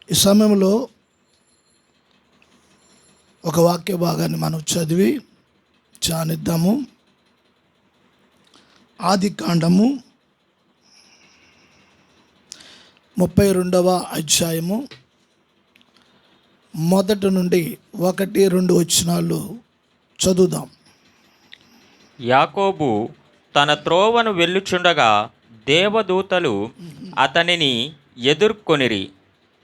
ఈ సమయంలో ఒక వాక్య భాగాన్ని మనం చదివి ధ్యానిద్దాము. ఆదికాండము 32వ అధ్యాయము 1 నుండి 1-2 వచనాలు చదువుదాం. యాకోబు తన త్రోవను వెళ్ళుచుండగా దేవదూతలు అతనిని ఎదుర్కొనిరి.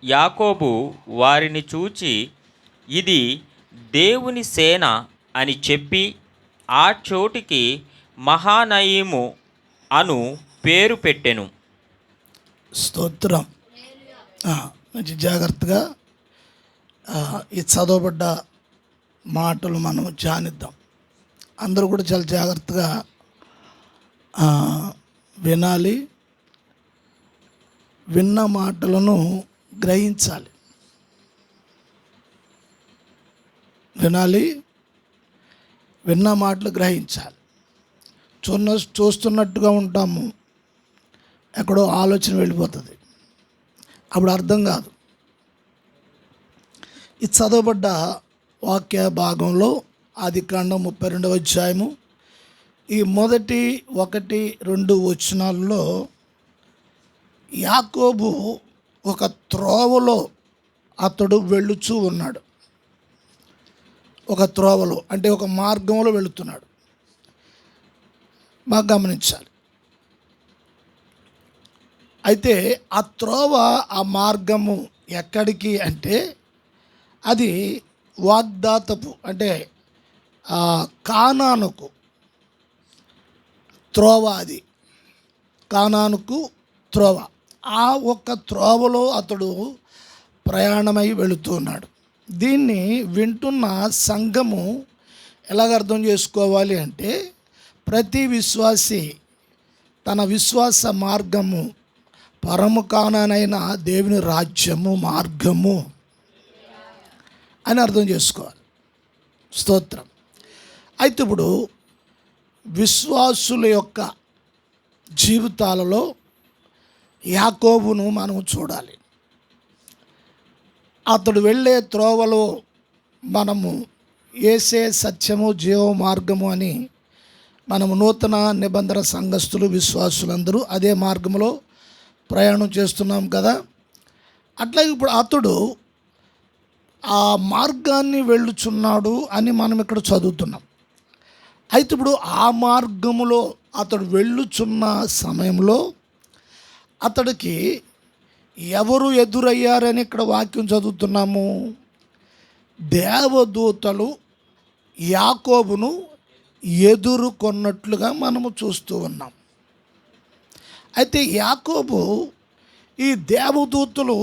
యాకోబు వారిని చూచి, ఇది దేవుని సేన అని చెప్పి ఆ చోటికి మహానయీము అను పేరు పెట్టెను. స్తోత్రం. మంచి జాగ్రత్తగా ఈ చదవబడ్డ మాటలు మనం ధ్యానిద్దాం. అందరూ కూడా చాలా జాగ్రత్తగా వినాలి, విన్న మాటలను గ్రహించాలి. వినాలి, విన్న మాటలు గ్రహించాలి. చూస్తున్నట్టుగా ఉంటాము, ఎక్కడో ఆలోచన వెళ్ళిపోతుంది, అప్పుడు అర్థం కాదు. ఈ చదవబడ్డ వాక్య భాగంలో ఆదికాండం 32వ అధ్యాయము ఈ మొదటి 1-2 వచనాల్లో యాకోబు ఒక త్రోవలో అతడు వెళ్ళుచూ ఉన్నాడు. ఒక త్రోవలో అంటే ఒక మార్గంలో వెళుతున్నాడు. బాగా గమనించాలి. అయితే ఆ త్రోవ, ఆ మార్గము ఎక్కడికి అంటే అది వాగ్దాతపు అంటే కానానుకు త్రోవ. అది కానానుకు త్రోవ. ఆ ఒక్క త్రోవలో అతడు ప్రయాణమై వెళుతున్నాడు. దీన్ని వింటున్న సంఘము ఎలాగ అర్థం చేసుకోవాలి అంటే, ప్రతి విశ్వాసి తన విశ్వాస మార్గము పరము కాననైన దేవుని రాజ్యము మార్గము అని అర్థం చేసుకోవాలి. స్తోత్రం. అయితే ఇప్పుడు విశ్వాసుల యొక్క జీవితాలలో యాకోబును మనం చూడాలి. అతడు వెళ్ళే త్రోవలో మనము యేసే సత్యము జీవ మార్గము అని మనము నూతన నిబంధన సంఘస్థులు విశ్వాసులందరూ అదే మార్గంలో ప్రయాణం చేస్తున్నాం కదా. అట్లాగే ఇప్పుడు అతడు ఆ మార్గాన్ని వెళ్ళుచున్నాడు అని మనం ఇక్కడ చదువుతున్నాం. అయితే ఇప్పుడు ఆ మార్గములో అతడు వెళ్ళుచున్న సమయంలో అతడికి ఎవరు ఎదురయ్యారని ఇక్కడ వాక్యం చదువుతున్నాము. దేవదూతలు యాకోబును ఎదుర్కొన్నట్లుగా మనము చూస్తూ ఉన్నాం. అయితే యాకోబు ఈ దేవదూతలు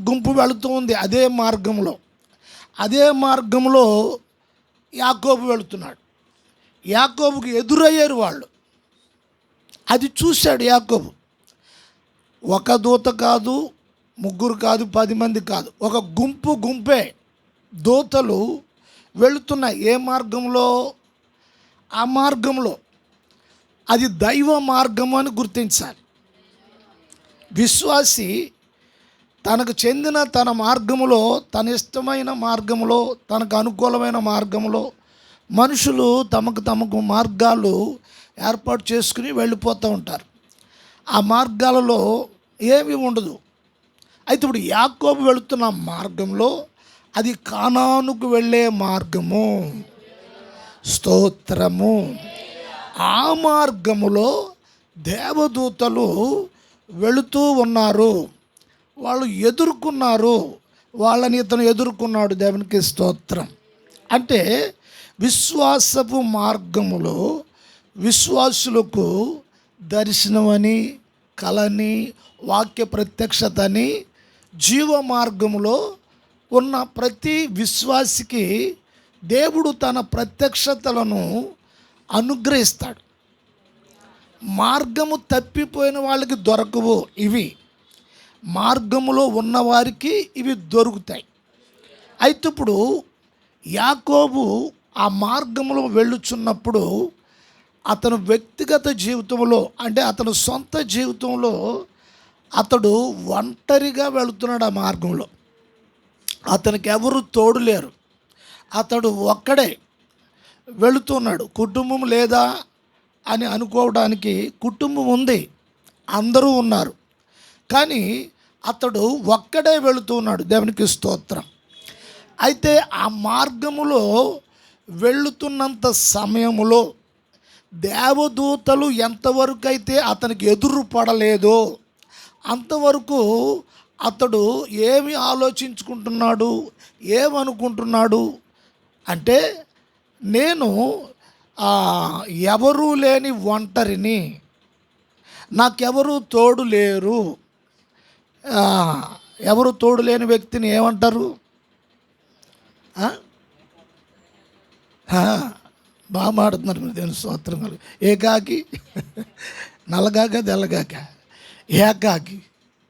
గుంపు వెళుతూ ఉంది. అదే మార్గంలో యాకోబు వెళుతున్నాడు. యాకోబుకి ఎదురయ్యారు వాళ్ళు. అది చూశాడు యాకోబు. ఒక దూత కాదు, 3 కాదు, 10 మంది కాదు, ఒక గుంపే దూతలు వెళుతున్నాయి. ఏ మార్గంలో? ఆ మార్గంలో. అది దైవ మార్గము అని గుర్తించాలి. విశ్వాసి తనకు చెందిన తన మార్గములో, తన ఇష్టమైన మార్గములో, తనకు అనుకూలమైన మార్గములో మనుషులు తమకు మార్గాలు ఏర్పాటు చేసుకుని వెళ్ళిపోతూ ఉంటారు. ఆ మార్గాలలో ఏమీ ఉండదు. అయితే ఇప్పుడు యాకోబు వెళుతున్న మార్గంలో అది కానానుకు వెళ్ళే మార్గము. స్తోత్రము. ఆ మార్గములో దేవదూతలు వెళుతూ ఉన్నారు. వాళ్ళు ఎదుర్కొన్నారు. వాళ్ళని ఇతను ఎదుర్కొన్నాడు. దేవునికి స్తోత్రం. అంటే విశ్వాసపు మార్గములో విశ్వాసులకు దర్శనమని, కలని, వాక్య ప్రత్యక్షతని, జీవ మార్గములో ఉన్న ప్రతి విశ్వాసికి దేవుడు తన ప్రత్యక్షతలను అనుగ్రహిస్తాడు. మార్గము తప్పిపోయిన వాళ్ళకి దొరకవు ఇవి. మార్గములో ఉన్నవారికి ఇవి దొరుకుతాయి. అయితే ఇప్పుడు యాకోబు ఆ మార్గంలో వెళ్ళుచున్నప్పుడు అతను వ్యక్తిగత జీవితంలో అంటే అతను సొంత జీవితంలో అతడు ఒంటరిగా వెళుతున్నాడు. ఆ మార్గంలో అతనికి ఎవరు తోడు లేరు. అతడు ఒక్కడే వెళుతున్నాడు. కుటుంబం లేదా అని అనుకోవడానికి కుటుంబం ఉంది, అందరూ ఉన్నారు. కానీ అతడు ఒక్కడే వెళుతున్నాడు. దేవునికి స్తోత్రం. అయితే ఆ మార్గములో వెళుతున్నంత సమయములో దేవదూతలు ఎంతవరకు అయితే అతనికి ఎదురు పడలేదో అంతవరకు అతడు ఏమి ఆలోచించుకుంటున్నాడు, ఏమనుకుంటున్నాడు అంటే, నేను ఎవరూ లేని ఒంటరిని, నాకెవరూ తోడు లేరు. ఎవరు తోడు లేని వ్యక్తిని ఏమంటారు? బాగా మాడుతున్నారు మీరు. దేవుని స్తోత్రం కలుగు. ఏకాకి, నల్లగాక తెల్లగాక, ఏకాకి,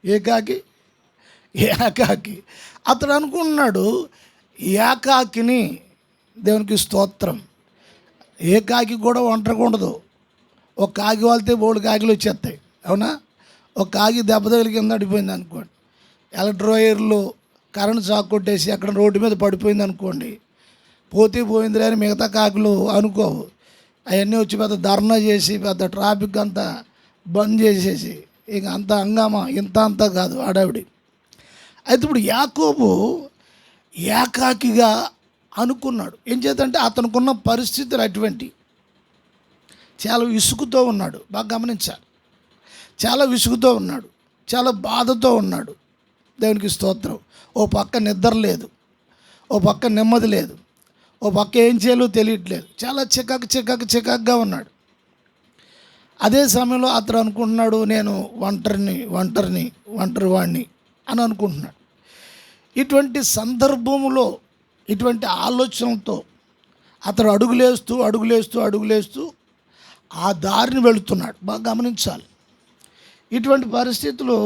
ఏకాకి, ఏకాకి. అతడు అనుకుంటున్నాడు ఏకాకిని. దేవునికి స్తోత్రం. ఏకాకి కూడా ఒంటరిగా ఉండదు. ఒక కాకి వాళ్తే 3 కాకిలు వచ్చేస్తాయి, అవునా? ఒక కాకి దెబ్బ తగిలి కింద పడిపోయింది అనుకోండి, ఎలక్ట్రోయర్లు కరెంట్ షాక్ కొట్టేసి అక్కడ రోడ్డు మీద పడిపోయింది అనుకోండి, పోయింది అని మిగతా కాకులు అనుకోవు. అవన్నీ వచ్చి పెద్ద ధర్నా చేసి పెద్ద ట్రాఫిక్ అంతా బంద్ చేసేసి ఇక అంత హంగామా అంతా కాదు ఆడావిడి. అయితే ఇప్పుడు యాకోబు ఏకాకిగా అనుకున్నాడు. ఏం చేద్దంటే అతనుకున్న పరిస్థితులు అటువంటి, చాలా విసుగుతో ఉన్నాడు. బాగా గమనించాలి. చాలా విసుగుతో ఉన్నాడు, చాలా బాధతో ఉన్నాడు. దేవునికి స్తోత్రం. ఓ పక్క నిద్ర లేదు, ఓ పక్క నెమ్మది లేదు, ఓ పక్క ఏం చేయాలో తెలియట్లేదు. చాలా చికాకుగా ఉన్నాడు. అదే సమయంలో అతను అనుకుంటున్నాడు, నేను ఒంటరి వాడిని అని అనుకుంటున్నాడు. ఇటువంటి సందర్భంలో ఇటువంటి ఆలోచనలతో అతడు అడుగులేస్తూ ఆ దారిని వెళుతున్నాడు. బాగా గమనించాలి. ఇటువంటి పరిస్థితులు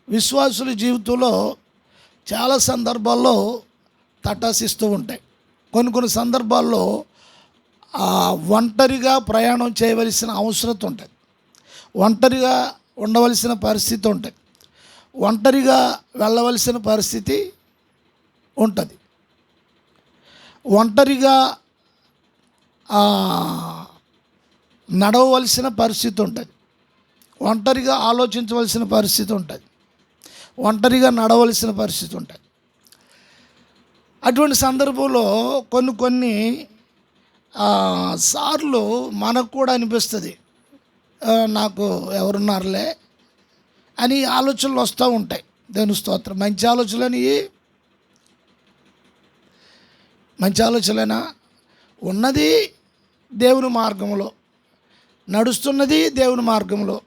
విశ్వాసుల జీవితంలో చాలా సందర్భాల్లో తటాసిస్తూ ఉంటాయి. కొన్ని సందర్భాల్లో ఒంటరిగా ప్రయాణం చేయవలసిన అవసరం ఉంటుంది, ఒంటరిగా ఉండవలసిన పరిస్థితి ఉంటుంది, ఒంటరిగా వెళ్ళవలసిన పరిస్థితి ఉంటుంది, ఒంటరిగా నడవవలసిన పరిస్థితి ఉంటుంది, ఒంటరిగా ఆలోచించవలసిన పరిస్థితి ఉంటుంది, ఒంటరిగా నడవలసిన పరిస్థితి ఉంటుంది. అటువంటి సందర్భంలో కొన్ని సార్లు మనకు కూడా అనిపిస్తుంది, నాకు ఎవరున్నారులే అని ఆలోచనలు వస్తూ ఉంటాయి. దేవుని స్తోత్రం. మంచి ఆలోచనలేనా? ఉన్నది దేవుని మార్గంలో, నడుస్తున్నది దేవుని మార్గంలో,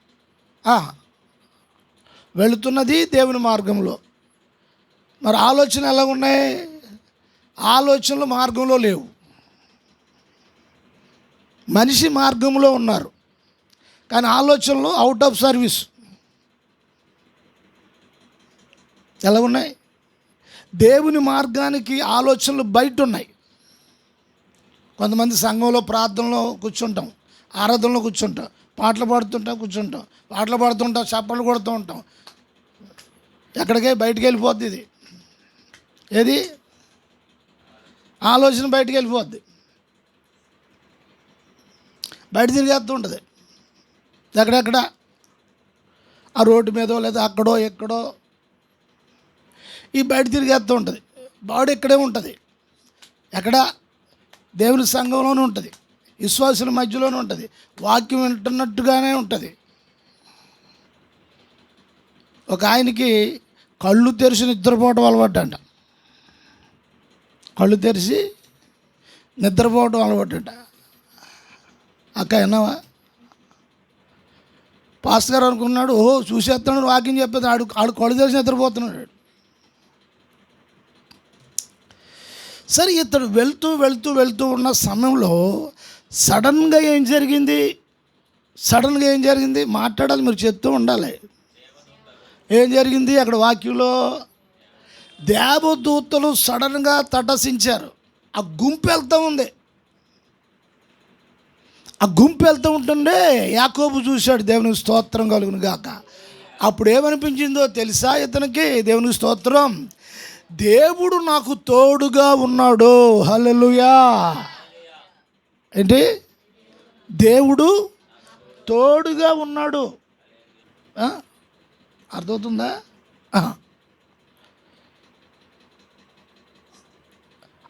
వెళుతున్నది దేవుని మార్గంలో. మరి ఆలోచన ఎలా ఉన్నాయి? ఆలోచనలు మార్గంలో లేవు. మనిషి మార్గంలో ఉన్నారు, కానీ ఆలోచనలు అవుట్ ఆఫ్ సర్వీస్. ఎలా ఉన్నాయి? దేవుని మార్గానికి ఆలోచనలు బయట ఉన్నాయి. కొంతమంది సంఘంలో ప్రార్థనలో కూర్చుంటాం, ఆరాధనలో కూర్చుంటాం, పాటలు పాడుతుంటాం, చప్పట్లు కొడుతూ ఉంటాం. ఎక్కడికే బయటికి వెళ్ళిపోద్ది ఇది. ఏది? ఆలోచన బయటికి వెళ్ళిపోద్ది, బయట తిరిగేస్తూ ఉంటుంది. ఎక్కడెక్కడ ఆ రోడ్డు మీదో లేదా అక్కడో ఎక్కడో ఈ బయట తిరిగేస్తూ ఉంటుంది. బాడీ ఇక్కడే ఉంటుంది. ఎక్కడ? దేవుని సంఘంలోనే ఉంటుంది, విశ్వాసుల మధ్యలోనే ఉంటుంది, వాక్యం వింటున్నట్టుగానే ఉంటుంది. ఒక ఆయనకి కళ్ళు తెరిచి నిద్రపోవటం అలవాటంట. కళ్ళు తెరిచి నిద్రపోవటం అలవాటంట. అక్క విన్నావా? పాస్టర్ గారు అనుకున్నాడు, ఓహో చూసేస్తున్నాడు, వాకింగ్ చెప్పేది. ఆడు కళ్ళు తెరిచి నిద్రపోతున్నాడు. సరే, ఇతడు వెళ్తూ ఉన్న సమయంలో సడన్గా ఏం జరిగింది? మాట్లాడాలి, మీరు చెప్తూ ఉండాలి. ఏం జరిగింది? అక్కడ వాక్యంలో దేవదూతలు సడన్గా తటసించారు. ఆ గుంపు వెళ్తూ ఉంది. ఆ గుంపు వెళ్తూ ఉంటుండే యాకోబు చూశాడు. దేవునికి స్తోత్రం కలుగును గాక. అప్పుడు ఏమనిపించిందో తెలుసా ఇతనికి? దేవునికి స్తోత్రం, దేవుడు నాకు తోడుగా ఉన్నాడు. హల్లెలూయా. ఏంటి? దేవుడు తోడుగా ఉన్నాడు. అర్థమవుతుందా?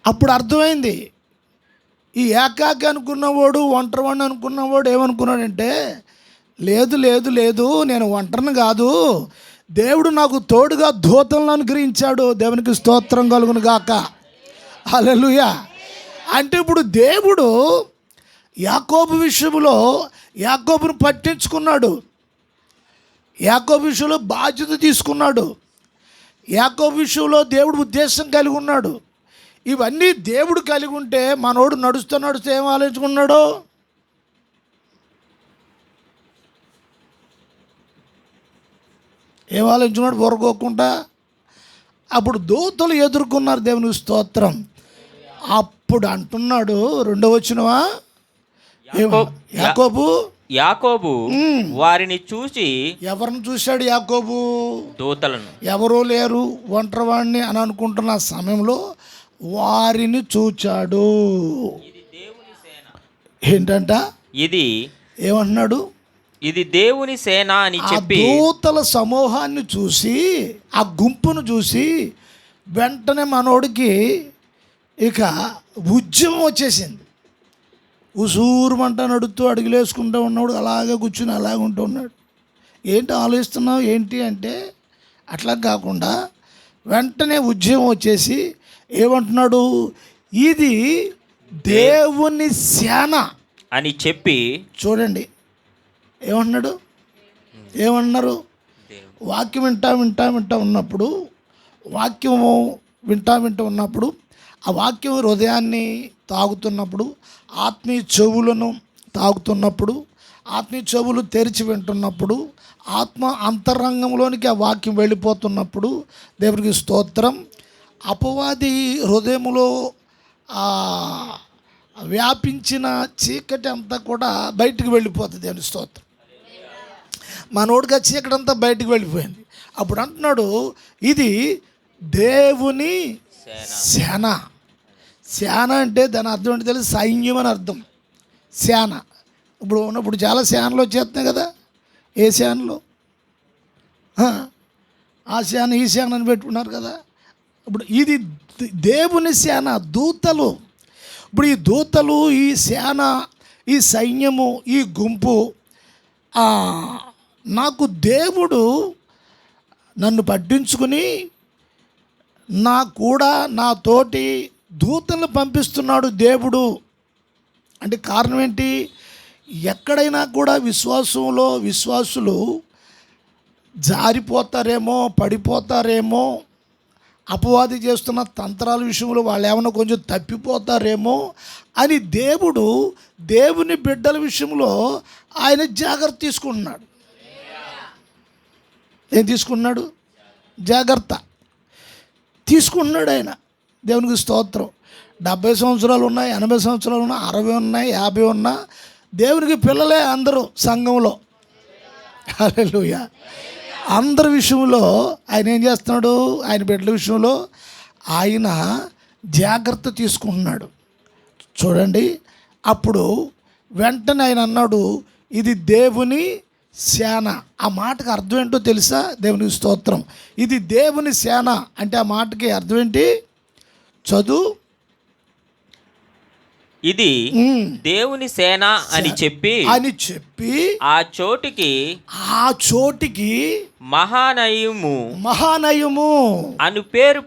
అప్పుడు అర్థమైంది. ఈ ఏకాకి అనుకున్నవాడు, ఒంటరివాడిని అనుకున్నవాడు ఏమనుకున్నాడంటే, లేదు లేదు లేదు, నేను ఒంటరిని కాదు, దేవుడు నాకు తోడుగా దూతలను అనుగ్రహించాడు. దేవునికి స్తోత్రం కలుగును గాక. హల్లెలూయా. అంటే ఇప్పుడు దేవుడు యాకోబు విషయంలో యాకోబును పట్టించుకున్నాడు, యాకోబు విషయంలో బాధ్యత తీసుకున్నాడు, యాకోబు విషయంలో దేవుడు ఉద్దేశం కలిగి ఉన్నాడు. ఇవన్నీ దేవుడు కలిగి ఉంటే మనోడు నడుస్తూ ఏం ఆలోచించుకున్నాడు? ఏం ఆలోచించుకున్నాడు? బొరగోకుండా. అప్పుడు దూతలు ఎదుర్కొన్నారు. దేవునికి స్తోత్రం. అప్పుడు అంటున్నాడు, 2వ వచనమా, యాకోబు వారిని చూసి, ఎవరిని చూశాడు యాకోబు? దూతలను. ఎవరూ లేరు, ఒంటరివాడిని అని అనుకుంటున్న సమయంలో వారిని చూచాడు. ఏంటంట? ఇది ఏమంటున్నాడు? ఇది దేవుని సేన అని చెప్పి, దూతల సమూహాన్ని చూసి, ఆ గుంపును చూసి వెంటనే మనోడికి ఇక ఉద్యమం వచ్చేసింది. ఉసూరుమంట నడుస్తూ అడుగులేసుకుంటూ ఉన్నాడు, అలాగే కూర్చుని అలాగే ఉంటూ ఉన్నాడు. ఏంటి ఆలోచిస్తున్నావు ఏంటి అంటే, అట్లా కాకుండా వెంటనే ఉద్యమం వచ్చేసి ఏమంటున్నాడు? ఇది దేవుని సేన అని చెప్పి, చూడండి ఏమంటున్నాడు? ఏమన్నారు? వాక్యం వింటా ఉన్నప్పుడు, వాక్యము వింటా ఉన్నప్పుడు, ఆ వాక్యం హృదయాన్ని తాగుతున్నప్పుడు, ఆత్మీయ చెవులను తాగుతున్నప్పుడు, ఆత్మీయ చెవులు తెరిచి వింటున్నప్పుడు, ఆత్మ అంతరంగంలోనికి ఆ వాక్యం వెళ్ళిపోతున్నప్పుడు, దేవునికి స్తోత్రం, అపవాది హృదయములో వ్యాపించిన చీకటి అంతా కూడా బయటికి వెళ్ళిపోతుంది. దేవుని స్తోత్రం. మనోడిగా చీకటి అంతా బయటికి వెళ్ళిపోయింది. అప్పుడు అంటున్నాడు, ఇది దేవుని సేన. సేన అంటే దాని అర్థం ఏంటి తెలుసు? సైన్యం అని అర్థం. సేన. ఇప్పుడు చాలా సేనలు వచ్చేస్తున్నాయి కదా. ఏ సేనలో? ఆ సేన ఈ సేన అని పెట్టుకున్నారు కదా. ఇప్పుడు ఇది దేవుని సేన, దూతలు. ఇప్పుడు ఈ దూతలు, ఈ సేన, ఈ సైన్యము, ఈ గుంపు, నాకు దేవుడు నన్ను పట్టించుకుని నా కూడా నాతోటి దూతలను పంపిస్తున్నాడు దేవుడు. అంటే కారణం ఏంటి? ఎక్కడైనా కూడా విశ్వాసులు జారిపోతారేమో, పడిపోతారేమో, అపవాది చేస్తున్న తంత్రాల విషయంలో వాళ్ళు ఏమైనా కొంచెం తప్పిపోతారేమో అని దేవుని బిడ్డల విషయంలో ఆయన జాగ్రత్త తీసుకుంటున్నాడు. ఏం తీసుకున్నాడు? జాగ్రత్త తీసుకుంటున్నాడు ఆయన. దేవునికి స్తోత్రం. 70 సంవత్సరాలు ఉన్నాయి, 80 సంవత్సరాలు ఉన్నాయి, 60 ఉన్నాయి, 50 ఉన్నా దేవునికి పిల్లలే అందరూ సంఘంలో. హల్లెలూయా. అందరి విషయంలో ఆయన ఏం చేస్తున్నాడు? ఆయన బిడ్డల విషయంలో ఆయన జాగ్రత్త తీసుకుంటున్నాడు. చూడండి, అప్పుడు వెంటనే ఆయన అన్నాడు, ఇది దేవుని సేన. ఆ మాటకి అర్థం ఏంటో తెలుసా? దేవునికి స్తోత్రం. ఇది దేవుని సేన అంటే ఆ మాటకి అర్థం ఏంటి? చదువు. ఇది దేవుని సేన అని చెప్పి ఆ చోటికి మహానయము అను పేరు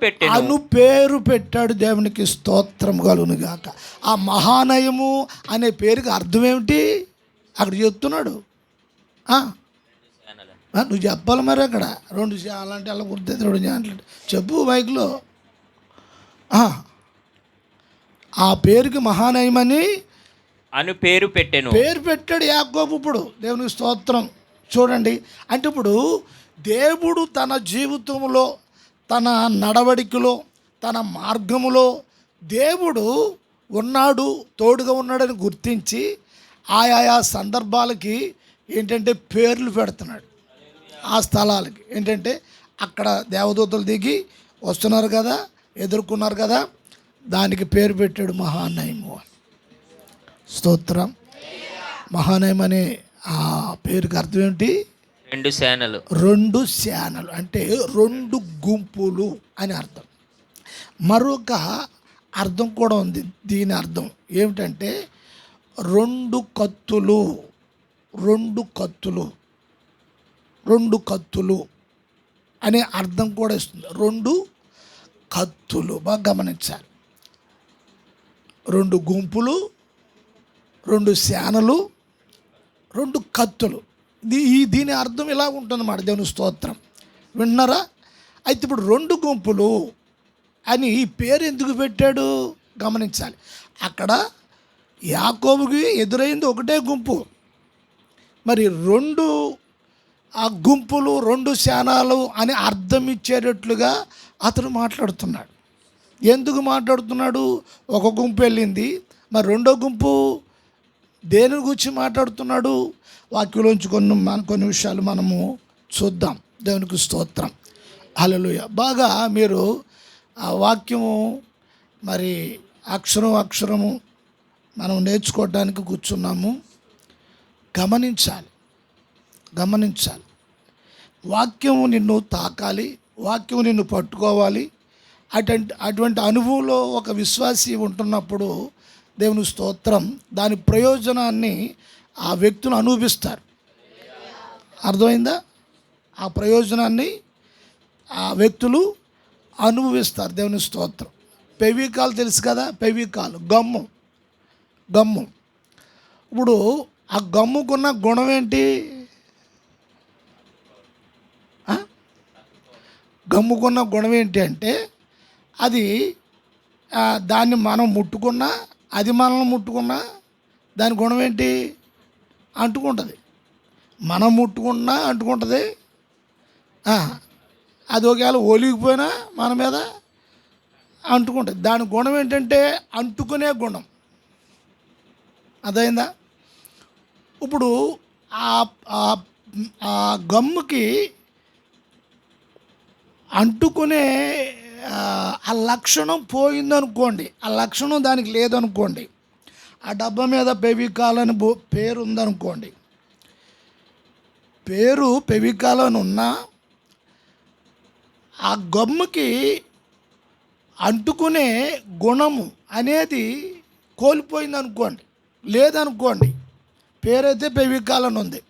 పెట్టాడు. దేవునికి స్తోత్రం కలుగును గాక. ఆ మహానయము అనే పేరుకి అర్థం ఏమిటి అక్కడ చెప్తున్నాడు. నువ్వు చెప్పాలి మరి. అక్కడ 2 అలాంటి అలా గుర్తు 2 జాంట్లు చెప్పు మైక్లో. ఆ పేరుకి మహానయమని అను పేరు పెట్టాడు యాకోబు. ఇప్పుడు దేవునికి స్తోత్రం. చూడండి, అంటే ఇప్పుడు దేవుడు తన జీవితంలో, తన నడవడికలో, తన మార్గములో దేవుడు ఉన్నాడు, తోడుగా ఉన్నాడని గుర్తించి ఆయా సందర్భాలకి ఏంటంటే పేర్లు పెడుతున్నాడు. ఆ స్థలాలకి ఏంటంటే అక్కడ దేవదూతలు దిగి వస్తున్నారు కదా, ఎదుర్కొన్నారు కదా, దానికి పేరు పెట్టాడు మహానయము. స్తోత్రం. మహానయం అనే ఆ పేరుకి అర్థం ఏంటి? 2 సేనలు. 2 సేనలు అంటే 2 గుంపులు అని అర్థం. మరొక అర్థం కూడా ఉంది. దీని అర్థం ఏమిటంటే 2 కత్తులు, 2 కత్తులు, 2 కత్తులు అనే అర్థం కూడా ఇస్తుంది. 2 కత్తులు బాగా గమనించాలి. 2 గుంపులు, 2 సేనలు, 2 కత్తులు. దీని అర్థం ఇలా ఉంటుందన్నమాట. దేవుని స్తోత్రం. వింటున్నారా? అయితే ఇప్పుడు 2 గుంపులు అని ఈ పేరు ఎందుకు పెట్టాడు గమనించాలి. అక్కడ యాకోబుకి ఎదురైంది ఒకటే గుంపు, మరి 2 ఆ గుంపులు, 2 సేనలు అని అర్థం ఇచ్చేటట్లుగా అతను మాట్లాడుతున్నాడు. ఎందుకు మాట్లాడుతున్నాడు? ఒక గుంపు వెళ్ళింది, మరి 2వ గుంపు దేని గురించి మాట్లాడుతున్నాడు? వాక్యంలోంచి కొన్ని విషయాలు మనము చూద్దాం. దేవునికి స్తోత్రం. హల్లెలూయా. బాగా మీరు ఆ వాక్యము మరి అక్షరము మనం నేర్చుకోవడానికి కూర్చున్నాము. గమనించాలి. వాక్యము నిన్ను తాకాలి, వాక్యము నిన్ను పట్టుకోవాలి. అటువంటి అనుభవంలో ఒక విశ్వాసి ఉంటున్నప్పుడు దేవుని స్తోత్రం, దాని ప్రయోజనాన్ని ఆ వ్యక్తులు అనుభవిస్తారు. అర్థమైందా? ఆ ప్రయోజనాన్ని ఆ వ్యక్తులు అనుభవిస్తారు. దేవుని స్తోత్రం. పెవికాలు తెలుసు కదా, పెవికాలు గమ్ము. ఇప్పుడు ఆ గమ్ముకున్న గుణం ఏంటి? గమ్ముకున్న గుణం ఏంటి అంటే అది దాన్ని మనం ముట్టుకున్నా, అది మనల్ని ముట్టుకున్నా దాని గుణం ఏంటి? అంటుకుంటుంది. మనం ముట్టుకున్నా అంటుకుంటుంది. అది ఒకవేళ ఒలిగిపోయినా మన మీద అంటుకుంటుంది. దాని గుణం ఏంటంటే అంటుకునే గుణం. అదైందా? ఇప్పుడు ఆ గమ్ముకి అంటుకునే ఆ లక్షణం పోయిందనుకోండి, ఆ లక్షణం దానికి లేదనుకోండి, ఆ డబ్బా మీద ఫెవికాల్ అని పేరు ఉందనుకోండి, పేరు ఫెవికాల్ అని ఉన్నా ఆ గమ్ముకి అంటుకునే గుణము అనేది కోల్పోయింది అనుకోండి, లేదనుకోండి, పేరైతే ఫెవికాల్ అని ఉంది,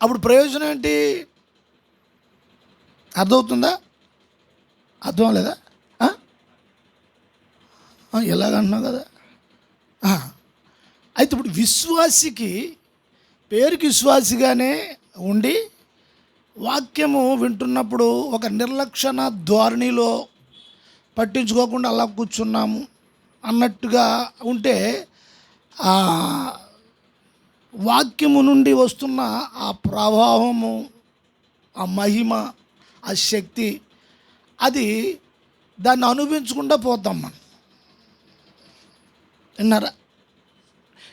అప్పుడు ప్రయోజనం ఏంటి? అర్థమవుతుందా? అర్థం లేదా? ఎలాగంటున్నావు కదా. అయితే ఇప్పుడు విశ్వాసికి పేరుకి విశ్వాసిగానే ఉండి వాక్యము వింటున్నప్పుడు ఒక నిర్లక్షణ ధోరణిలో పట్టించుకోకుండా అలా కూర్చున్నాము అన్నట్టుగా ఉంటే వాక్యము నుండి వస్తున్న ఆ ప్రభావము, ఆ మహిమ, ఆ శక్తి, అది దాన్ని అనుభవించకుండా పోతాం మనం. విన్నారా?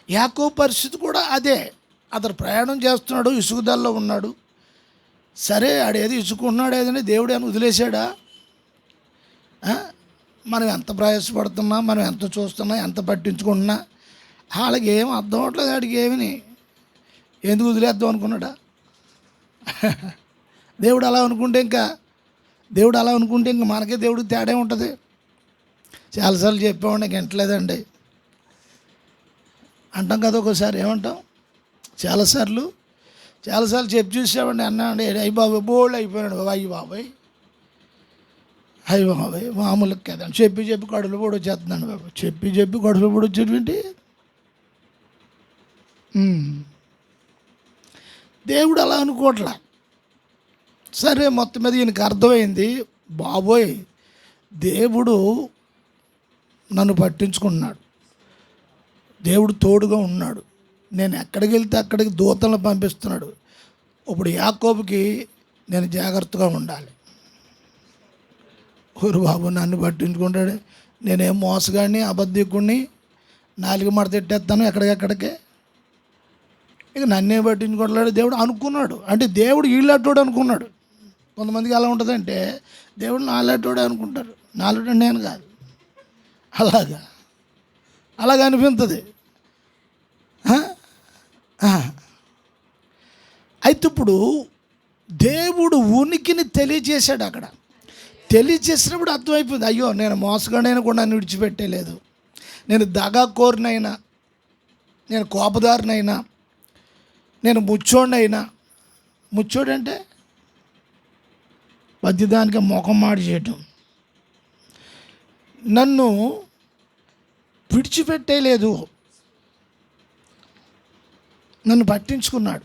యాకోబు పరిస్థితి కూడా అదే. అతను ప్రయాణం చేస్తున్నాడు, ఇసుగుదల్లో ఉన్నాడు. సరే, ఆడేది ఇసుకుంటున్నాడు, ఏదని దేవుడు అని వదిలేశాడా? మనం ఎంత ప్రయాసపడుతున్నా, మనం ఎంత చూస్తున్నా, ఎంత పట్టించుకుంటున్నా వాళ్ళకి ఏం అర్థం అవట్లేదు. వాడికి ఏమని ఎందుకు వదిలేద్దాం అనుకున్నాడా? దేవుడు అలా అనుకుంటే ఇంకా మనకే దేవుడికి తేడా ఉంటుంది. చాలాసార్లు చెప్పామండి, ఇంక వింటలేదండి అంటాం కదా. ఒకసారి ఏమంటాం? చాలాసార్లు చెప్పి చూసామండి, అన్నామండి, అయ్యి బాబాయ్ బోల్డ్ అయిపోయాడు బాబా, అయ్యి బాబాయ్ మామూలు కదండి. చెప్పి కడుపులో కూడా వచ్చేస్తున్నాడు బాబు. చెప్పి కడుపులో కూడా వచ్చేటువంటి దేవుడు అలా అనుకోవట్లా. సరే, మొత్తం మీద ఈయనకి అర్థమైంది, బాబోయ్ దేవుడు నన్ను పట్టించుకుంటున్నాడు, దేవుడు తోడుగా ఉన్నాడు, నేను ఎక్కడికి వెళ్తే అక్కడికి దూతలను పంపిస్తున్నాడు. ఇప్పుడు యాకోబుకి నేను జాగ్రత్తగా ఉండాలి. ఊరు బాబు నన్ను పట్టించుకుంటాడు, నేనేం మోసగాడిని, అబద్ధికుడిని, నాలుగు మడత ఎట్టేస్తాను ఎక్కడికెక్కడికే. ఇక నన్నే పట్టించుకోవట్లేడు దేవుడు అనుకున్నాడు. అంటే దేవుడు వీళ్ళటోడు అనుకున్నాడు. కొంతమందికి ఎలా ఉంటుందంటే దేవుడు నాలాటోడే అనుకుంటారు. నాలాటోడు నేను కాదు. అలాగా అనిపిస్తుంది. అయితే ఇప్పుడు దేవుడు ఉనికిని తెలియజేశాడు. అక్కడ తెలియజేసినప్పుడు అర్థమైపోయింది, అయ్యో నేను మోసగాడైనా కూడా నన్ను విడిచిపెట్టలేదు, నేను దగాకోరినైనా, నేను కోపదారినైనా, నేను ముచ్చోడినైనా. ముచ్చోడంటే మధ్యదానికి ముఖం మాడి చేయటం. నన్ను విడిచిపెట్టేలేదు, నన్ను పట్టించుకున్నాడు,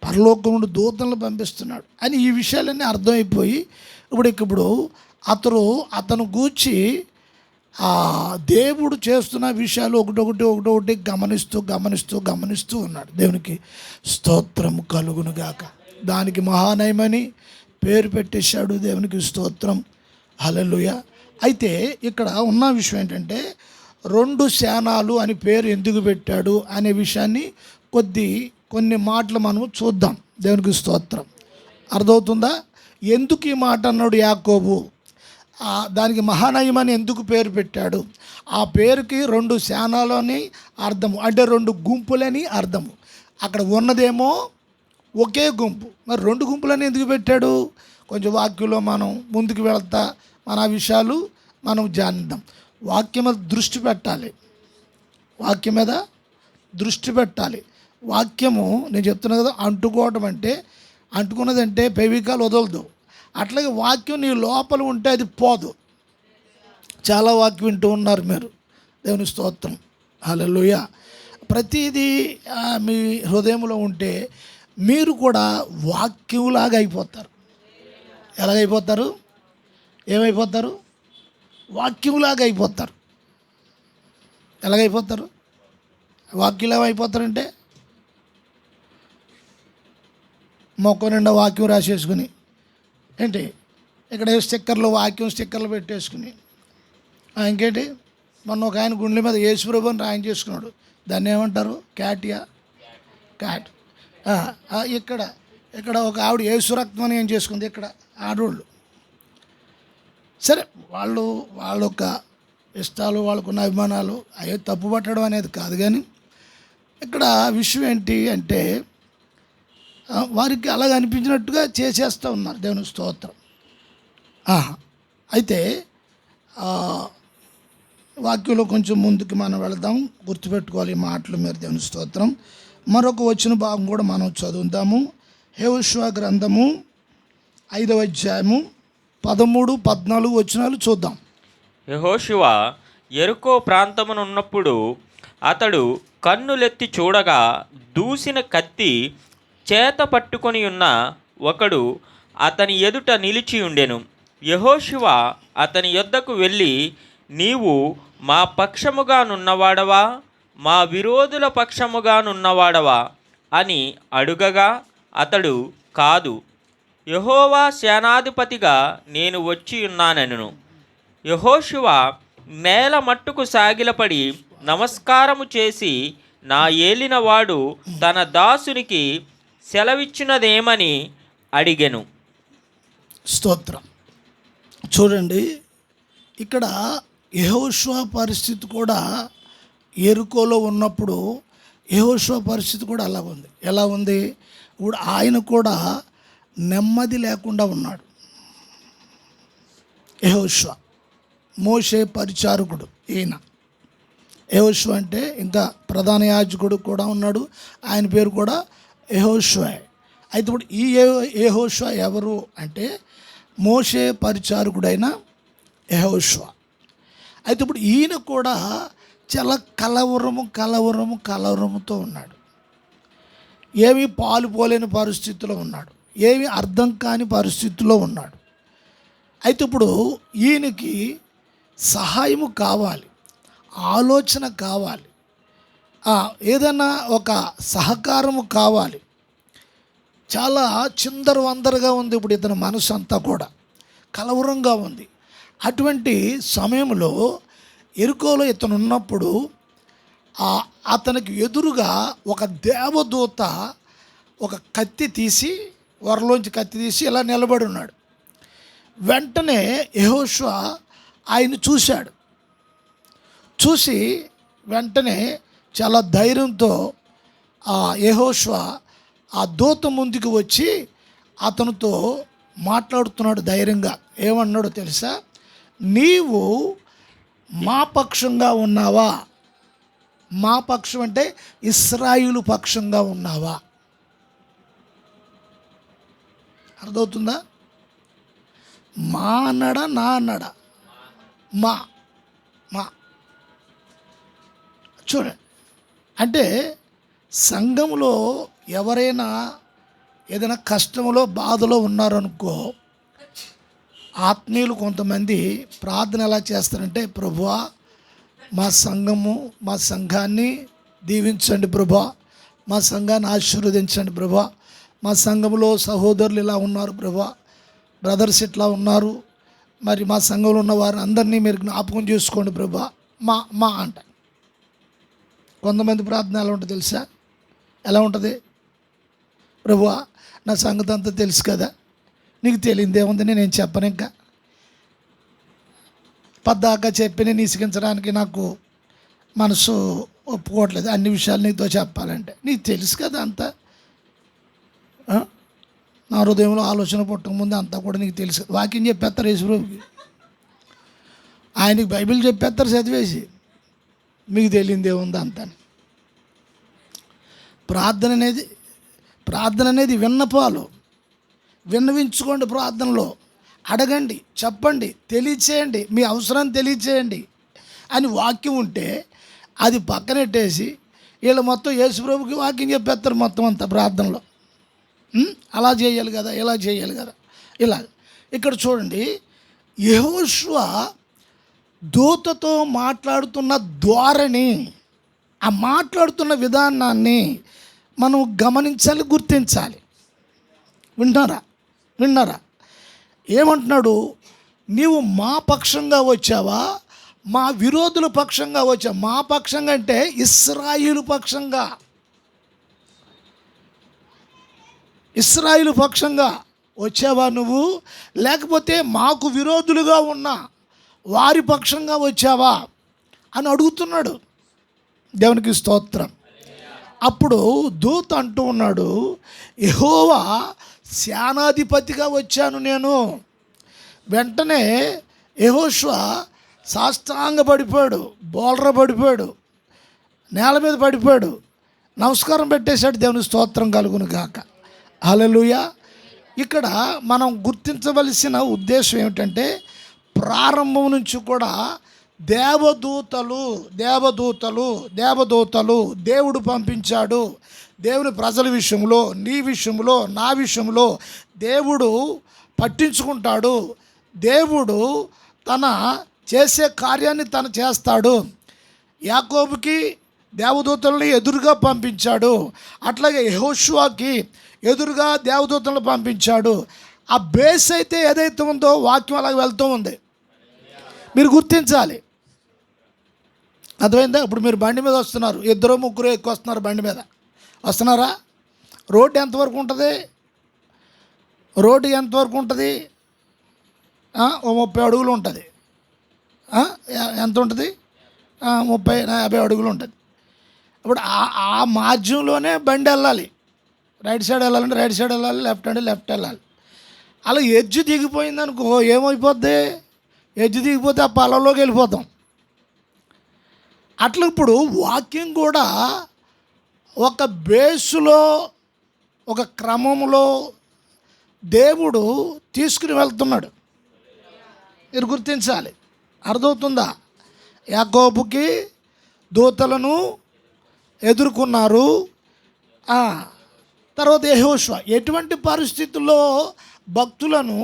పరలోకముడు దూతలను పంపిస్తున్నాడు అని ఈ విషయాలన్నీ అర్థమైపోయి ఇప్పుడు అతను గూర్చి ఆ దేవుడు చేస్తున్న విషయాలు ఒకటొకటి గమనిస్తూ ఉన్నాడు. దేవునికి స్తోత్రం కలుగునుగాక. దానికి మహానయమని పేరు పెట్టేశాడు. దేవునికి స్తోత్రం, హల్లెలూయా. అయితే ఇక్కడ ఉన్న విషయం ఏంటంటే 2 శానాలు అని పేరు ఎందుకు పెట్టాడు అనే విషయాన్ని కొన్ని మాటలు మనం చూద్దాం. దేవునికి స్తోత్రం. అర్థమవుతుందా? ఎందుకు ఈ మాట అన్నాడు యాకోబు, దానికి మహానయమని ఎందుకు పేరు పెట్టాడు, ఆ పేరుకి 2 శానాలు అని అర్థము, అంటే 2 గుంపులని అర్థము. అక్కడ ఉన్నదేమో ఒకే గుంపు, మరి 2 గుంపులని ఎందుకు పెట్టాడు? కొంచెం వాక్యంలో మనం ముందుకు వెళ్తా మన ఆ విషయాలు మనం జానిద్దాం. వాక్యం మీద దృష్టి పెట్టాలి. వాక్యము నేను చెప్తున్నా కదా, అంటుకున్నదంటే పెవికాలు వదలదు. అట్లాగే వాక్యం నీ లోపల ఉంటే అది పోదు. చాలా వాక్యం వింటూ ఉన్నారు మీరు. దేవుని స్తోత్రం, హల్లెలూయా. ప్రతిదీ మీ హృదయంలో ఉంటే మీరు కూడా వాక్యంలాగా అయిపోతారు. ఎలాగైపోతారు? ఏమైపోతారు? వాక్యంలాగా అయిపోతారు. ఎలాగైపోతారు? వాక్యంలా అయిపోతారంటే మొక్క నిండా వాక్యం రాసేసుకుని, ఏంటి ఇక్కడ స్టిక్కర్లు పెట్టేసుకుని, ఇంకేంటి మొన్న ఒక ఆయన గుండెల మీద యేసుప్రభు అని రాయం చేసుకున్నాడు. దాన్ని ఏమంటారు? క్యాట్. ఇక్కడ ఒక ఆవిడ యేసు రక్తం అని ఏం చేసుకుంది. ఇక్కడ ఆడవాళ్ళు సరే, వాళ్ళొక్క ఇష్టాలు, వాళ్ళకున్న అభిమానాలు అయ్యో తప్పు పట్టడం అనేది కాదు. కానీ ఇక్కడ విషయం ఏంటి అంటే వారికి అలాగ అనిపించినట్టుగా చేసేస్తూ ఉన్నారు. దేవుని స్తోత్రం. అయితే వాక్యంలో కొంచెం ముందుకు మనం వెళదాం. గుర్తుపెట్టుకోవాలి ఈ మాటలు మీరు. దేవుని స్తోత్రం. మరొక వచ్చిన భాగం కూడా మనం చదువుతాము. యెహోషువ గ్రంథము 5వ అధ్యాయము 13, 14 వచనాలు చూద్దాం. యెహోషువ యెరికో ప్రాంతమునున్నప్పుడు అతడు కన్నులెత్తి చూడగా దూసిన కత్తి చేత పట్టుకొని ఉన్న ఒకడు అతని ఎదుట నిలిచి ఉండెను. యెహోషువ అతని యొద్దకు వెళ్ళి, నీవు మా పక్షముగానున్నవాడవా, మా విరోధుల పక్షముగానున్నవాడవా అని అడుగగా అతడు, కాదు, యెహోవా సేనాధిపతిగా నేను వచ్చి ఉన్నానెను. యెహోషువ నేల మట్టుకు సాగిలపడి నమస్కారము చేసి, నా ఏలినవాడు తన దాసునికి సెలవిచ్చినదేమని అడిగెను. స్తోత్రం. చూడండి, ఇక్కడ యెహోషువ పరిస్థితి కూడా యెరికోలో ఉన్నప్పుడు యెహోషువ పరిస్థితి కూడా అలా ఉంది. ఎలా ఉంది? ఇప్పుడు ఆయన కూడా నెమ్మది లేకుండా ఉన్నాడు. యెహోషువ మోషే పరిచారకుడు. ఈయన యెహోషువ అంటే ఇంకా ప్రధాన యాజకుడు కూడా ఉన్నాడు. ఆయన పేరు కూడా యెహోషువ. అయితే ఇప్పుడు ఈ యెహోషువ ఎవరు అంటే మోషే పరిచారకుడైన యెహోషువ. అయితే ఇప్పుడు ఈయన కూడా చాలా కలవరముతో ఉన్నాడు. ఏమీ పాలు పోలేని పరిస్థితిలో ఉన్నాడు. ఏమీ అర్థం కాని పరిస్థితిలో ఉన్నాడు. అయితే ఇప్పుడు ఈయనకి సహాయము కావాలి, ఆలోచన కావాలి, ఏదైనా ఒక సహకారము కావాలి. చాలా చిందరవందరగా ఉంది ఇప్పుడు ఇతని మనసు అంతా కూడా, కలవరంగా ఉంది. అటువంటి సమయంలో యెరికోలో ఇతను ఉన్నప్పుడు అతనికి ఎదురుగా ఒక దేవదూత ఒక కత్తి తీసి, వరలోంచి కత్తి తీసి ఇలా నిలబడి ఉన్నాడు. వెంటనే యెహోషువ ఆయన చూశాడు. చూసి వెంటనే చాలా ధైర్యంతో యెహోషువ ఆ దూత ముందుకు వచ్చి అతనితో మాట్లాడుతున్నాడు ధైర్యంగా. ఏమన్నాడో తెలుసా? నీవు మా పక్షంగా ఉన్నావా? మా పక్షం అంటే ఇశ్రాయేలు పక్షంగా ఉన్నావా? అర్థమవుతుందా? మా అన్నాడా, నా అన్నాడా? మా మా చూడండి, అంటే సంఘంలో ఎవరైనా ఏదైనా కష్టంలో బాధలో ఉన్నారనుకో, ఆత్మీయులు కొంతమంది ప్రార్థన ఎలా చేస్తారంటే, ప్రభువా మా సంఘము, మా సంఘాన్ని దీవించండి ప్రభువా, మా సంఘాన్ని ఆశీర్వదించండి ప్రభువా, మా సంఘంలో సహోదరులు ఇలా ఉన్నారు ప్రభువా, బ్రదర్స్ ఇట్లా ఉన్నారు, మరి మా సంఘంలో ఉన్న వారిని అందరినీ మీరు జ్ఞాపకం చేసుకోండి ప్రభువా, మా మా అంట. కొంతమంది ప్రార్థన ఎలా ఉంటుంది తెలుసా? ఎలా ఉంటుంది? ప్రభువా నా సంగతి అంతా తెలుసు కదా, నీకు తెలియదేముంది, నేను చెప్పను, ఇంకా పద్దాకా చెప్పి నేను ఇసిగించడానికి నాకు మనసు ఒప్పుకోవట్లేదు, అన్ని విషయాలు నీతో చెప్పాలంటే. నీకు తెలుసు కదా అంతా, నా హృదయంలో ఆలోచన పుట్టక ముందు అంతా కూడా నీకు తెలుసు. వాక్యం చెప్పేస్తారు యేసుప్రభుకి, ఆయనకి బైబిల్ చెప్పేస్తారు చదివేసి, మీకు తెలియదేముంది అంతా. ప్రార్థన అనేది విన్నపాలు. విన్నవించుకోండి, ప్రార్థనలో అడగండి, చెప్పండి, తెలియచేయండి, మీ అవసరాన్ని తెలియచేయండి అని వాక్యం ఉంటే అది పక్కనెట్టేసి వీళ్ళు మొత్తం యేసుప్రభుకి వాక్యం చెప్పేస్తారు మొత్తం అంతా ప్రార్థనలో. అలా చేయాలి కదా, ఇలా చేయాలి కదా, ఇలా. ఇక్కడ చూడండి, యెహోషువ దూతతో మాట్లాడుతున్న ధోరణి, ఆ మాట్లాడుతున్న విధానాన్ని మనం గమనించాలి, గుర్తించాలి. విన్నారా? ఏమంటున్నాడు? నీవు మా పక్షంగా వచ్చావా, మా విరోధుల పక్షంగా వచ్చావా? మా పక్షంగా అంటే ఇశ్రాయేలు పక్షంగా, ఇశ్రాయేలు పక్షంగా వచ్చావా నువ్వు, లేకపోతే మాకు విరోధులుగా ఉన్న వారి పక్షంగా వచ్చావా అని అడుగుతున్నాడు. దేవునికి స్తోత్రం. అప్పుడు దూత అంటూ ఉన్నాడు, యెహోవా సేనాధిపతిగా వచ్చాను నేను. వెంటనే యెహోషువ సాష్టాంగ పడిపోయాడు, బోల్ర పడిపోయాడు, నేల మీద పడిపోయాడు, నమస్కారం పెట్టేశాడు. దేవుని స్తోత్రం కలుగును గాక. హల్లెలూయా. ఇక్కడ మనం గుర్తించవలసిన ఉద్దేశం ఏమిటంటే, ప్రారంభం నుంచి కూడా దేవదూతలు దేవుడు పంపించాడు. దేవుని ప్రజల విషయంలో, నీ విషయంలో, నా విషయంలో దేవుడు పట్టించుకుంటాడు. దేవుడు తన చేసే కార్యాన్ని తను చేస్తాడు. యాకోబుకి దేవదూతల్ని ఎదురుగా పంపించాడు, అట్లాగే యెహోషువకి ఎదురుగా దేవదూతలను పంపించాడు. ఆ బేస్ అయితే ఏదైతే ఉందో వాక్యం అలాగే వెళ్తూ ఉంది. మీరు గుర్తించాలి. అర్థమైందా? ఇప్పుడు మీరు బండి మీద వస్తున్నారు, 2-3 ఎక్కువ వస్తున్నారు, బండి మీద వస్తున్నారా? రోడ్డు ఎంతవరకు ఉంటుంది? రోడ్డు ఎంతవరకు ఉంటుంది? 30 అడుగులు ఉంటుంది. ఎంత ఉంటుంది? 30-50 అడుగులు ఉంటుంది. ఇప్పుడు ఆ మార్గంలోనే బండి వెళ్ళాలి. రైట్ సైడ్ వెళ్ళాలంటే రైట్ సైడ్ వెళ్ళాలి, లెఫ్ట్ అంటే లెఫ్ట్ వెళ్ళాలి. అలా ఎడ్జ్ దిగిపోయిందనుకో ఏమైపోద్ది? ఎడ్జ్ దిగిపోతే ఆ పొలంలోకి వెళ్ళిపోతాం. అట్లా ఇప్పుడు వాక్యం కూడా ఒక బేసులో, ఒక క్రమంలో దేవుడు తీసుకుని వెళ్తున్నాడు. మీరు గుర్తించాలి. అర్థమవుతుందా? యాకోబుకి దూతలను ఎదుర్కొన్నారు. తర్వాత యెహోషువ ఎటువంటి పరిస్థితుల్లో భక్తులను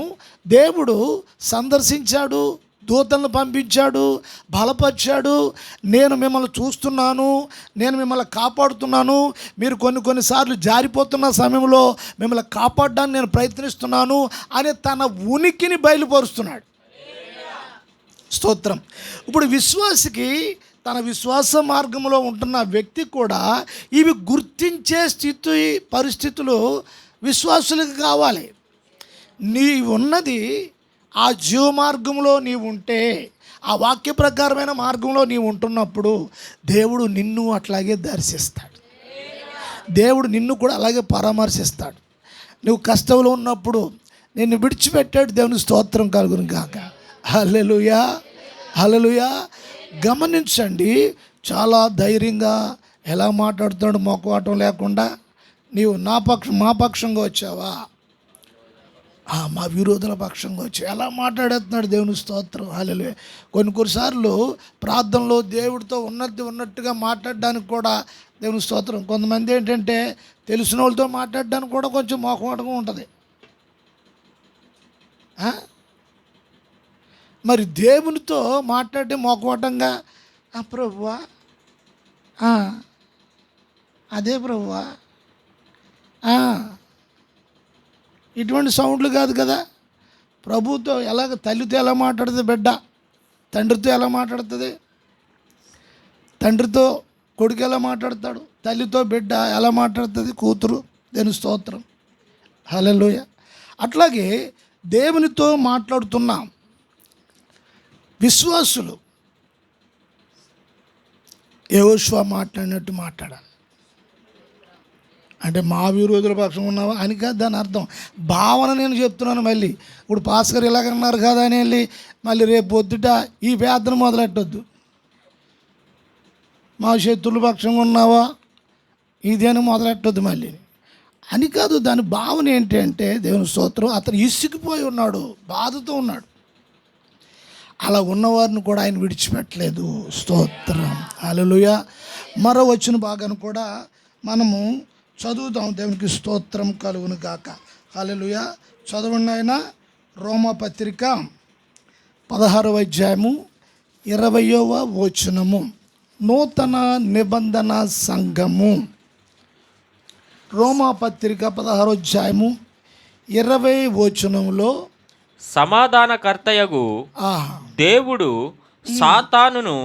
దేవుడు సందర్శించాడు, దూతలను పంపించాడు, బలపరిచాడు. నేను మిమ్మల్ని చూస్తున్నాను, నేను మిమ్మల్ని కాపాడుతున్నాను, మీరు కొన్నిసార్లు జారిపోతున్న సమయంలో మిమ్మల్ని కాపాడడానికి నేను ప్రయత్నిస్తున్నాను అని తన ఉనికిని బయలుపరుస్తున్నాడు. స్తోత్రం. ఇప్పుడు విశ్వాసికి తన విశ్వాస మార్గంలో ఉంటున్న వ్యక్తి కూడా ఇవి గుర్తించే పరిస్థితులు విశ్వాసులకు కావాలి. నీ ఉన్నది ఆ జీవ మార్గంలో నీవు ఉంటే, ఆ వాక్య ప్రకారమైన మార్గంలో నీవు ఉంటున్నప్పుడు దేవుడు నిన్ను అట్లాగే దర్శిస్తాడు. దేవుడు నిన్ను కూడా అలాగే పరామర్శిస్తాడు. నువ్వు కష్టంలో ఉన్నప్పుడు నిన్ను విడిచిపెట్టాడు. దేవుని స్తోత్రం కలుగును గాక. హల్లెలూయా, హల్లెలూయా. గమనించండి, చాలా ధైర్యంగా ఎలా మాట్లాడుతున్నాడు, మొక్కవాటం లేకుండా. నీవు మా పక్షంగా వచ్చావా, మా విరోధుల పక్షంగా వచ్చి ఎలా మాట్లాడేస్తున్నాడు. దేవుని స్తోత్రం, హల్లెలూయా. కొన్నిసార్లు ప్రార్థనలో దేవుడితో ఉన్నట్టుగా మాట్లాడడానికి కూడా దేవుని స్తోత్రం. కొంతమంది ఏంటంటే తెలిసిన వాళ్ళతో మాట్లాడడానికి కూడా కొంచెం మొహమాటంగా ఉంటుంది. మరి దేవునితో మాట్లాడే మొహమాటంగా, ప్రభువా, అదే ప్రభువా, ఇటువంటి సౌండ్లు కాదు కదా. ప్రభుతో ఎలాగ, తల్లితో ఎలా మాట్లాడుతుంది బిడ్డ, తండ్రితో ఎలా మాట్లాడుతుంది, తండ్రితో కొడుకు ఎలా మాట్లాడతాడు, తల్లితో బిడ్డ ఎలా మాట్లాడుతుంది, కూతురు. దేవుని స్తోత్రం, హల్లెలూయా. అట్లాగే దేవునితో మాట్లాడుతున్నాం విశ్వాసులు యెహోషువ మాట్లాడినట్టు మాట్లాడాలి. అంటే మా విరోధుల పక్షం ఉన్నావా అని కాదు దాని అర్థం. భావన నేను చెప్తున్నాను. మళ్ళీ ఇప్పుడు పాస్కర్ ఇలాగన్నారు కదా అని వెళ్ళి మళ్ళీ రేపు పొద్దుట ఈ వేదన మొదలెట్టొద్దు. మా శత్రుల పక్షంగా ఉన్నావా ఇది అని మొదలెట్టొద్దు మళ్ళీ అని కాదు. దాని భావన ఏంటంటే దేవుని స్తోత్రం, అతను ఇసుకుపోయి ఉన్నాడు, బాధతో ఉన్నాడు. అలా ఉన్నవారిని కూడా ఆయన విడిచిపెట్టలేదు. స్తోత్రం, హల్లెలూయా. మరో వచ్చిన భాగాన్ని కూడా మనము చదువుదాం. దేవునికి స్తోత్రం కలుగును గాక. హల్లెలూయా. చదవండి ఆయన. రోమాపత్రిక 16వ అధ్యాయము 20వ వచనము. నూతన నిబంధన సంఘము. రోమాపత్రిక 16వ అధ్యాయము 20వ వచనంలో, సమాధానకర్తయగు దేవుడు సాతానును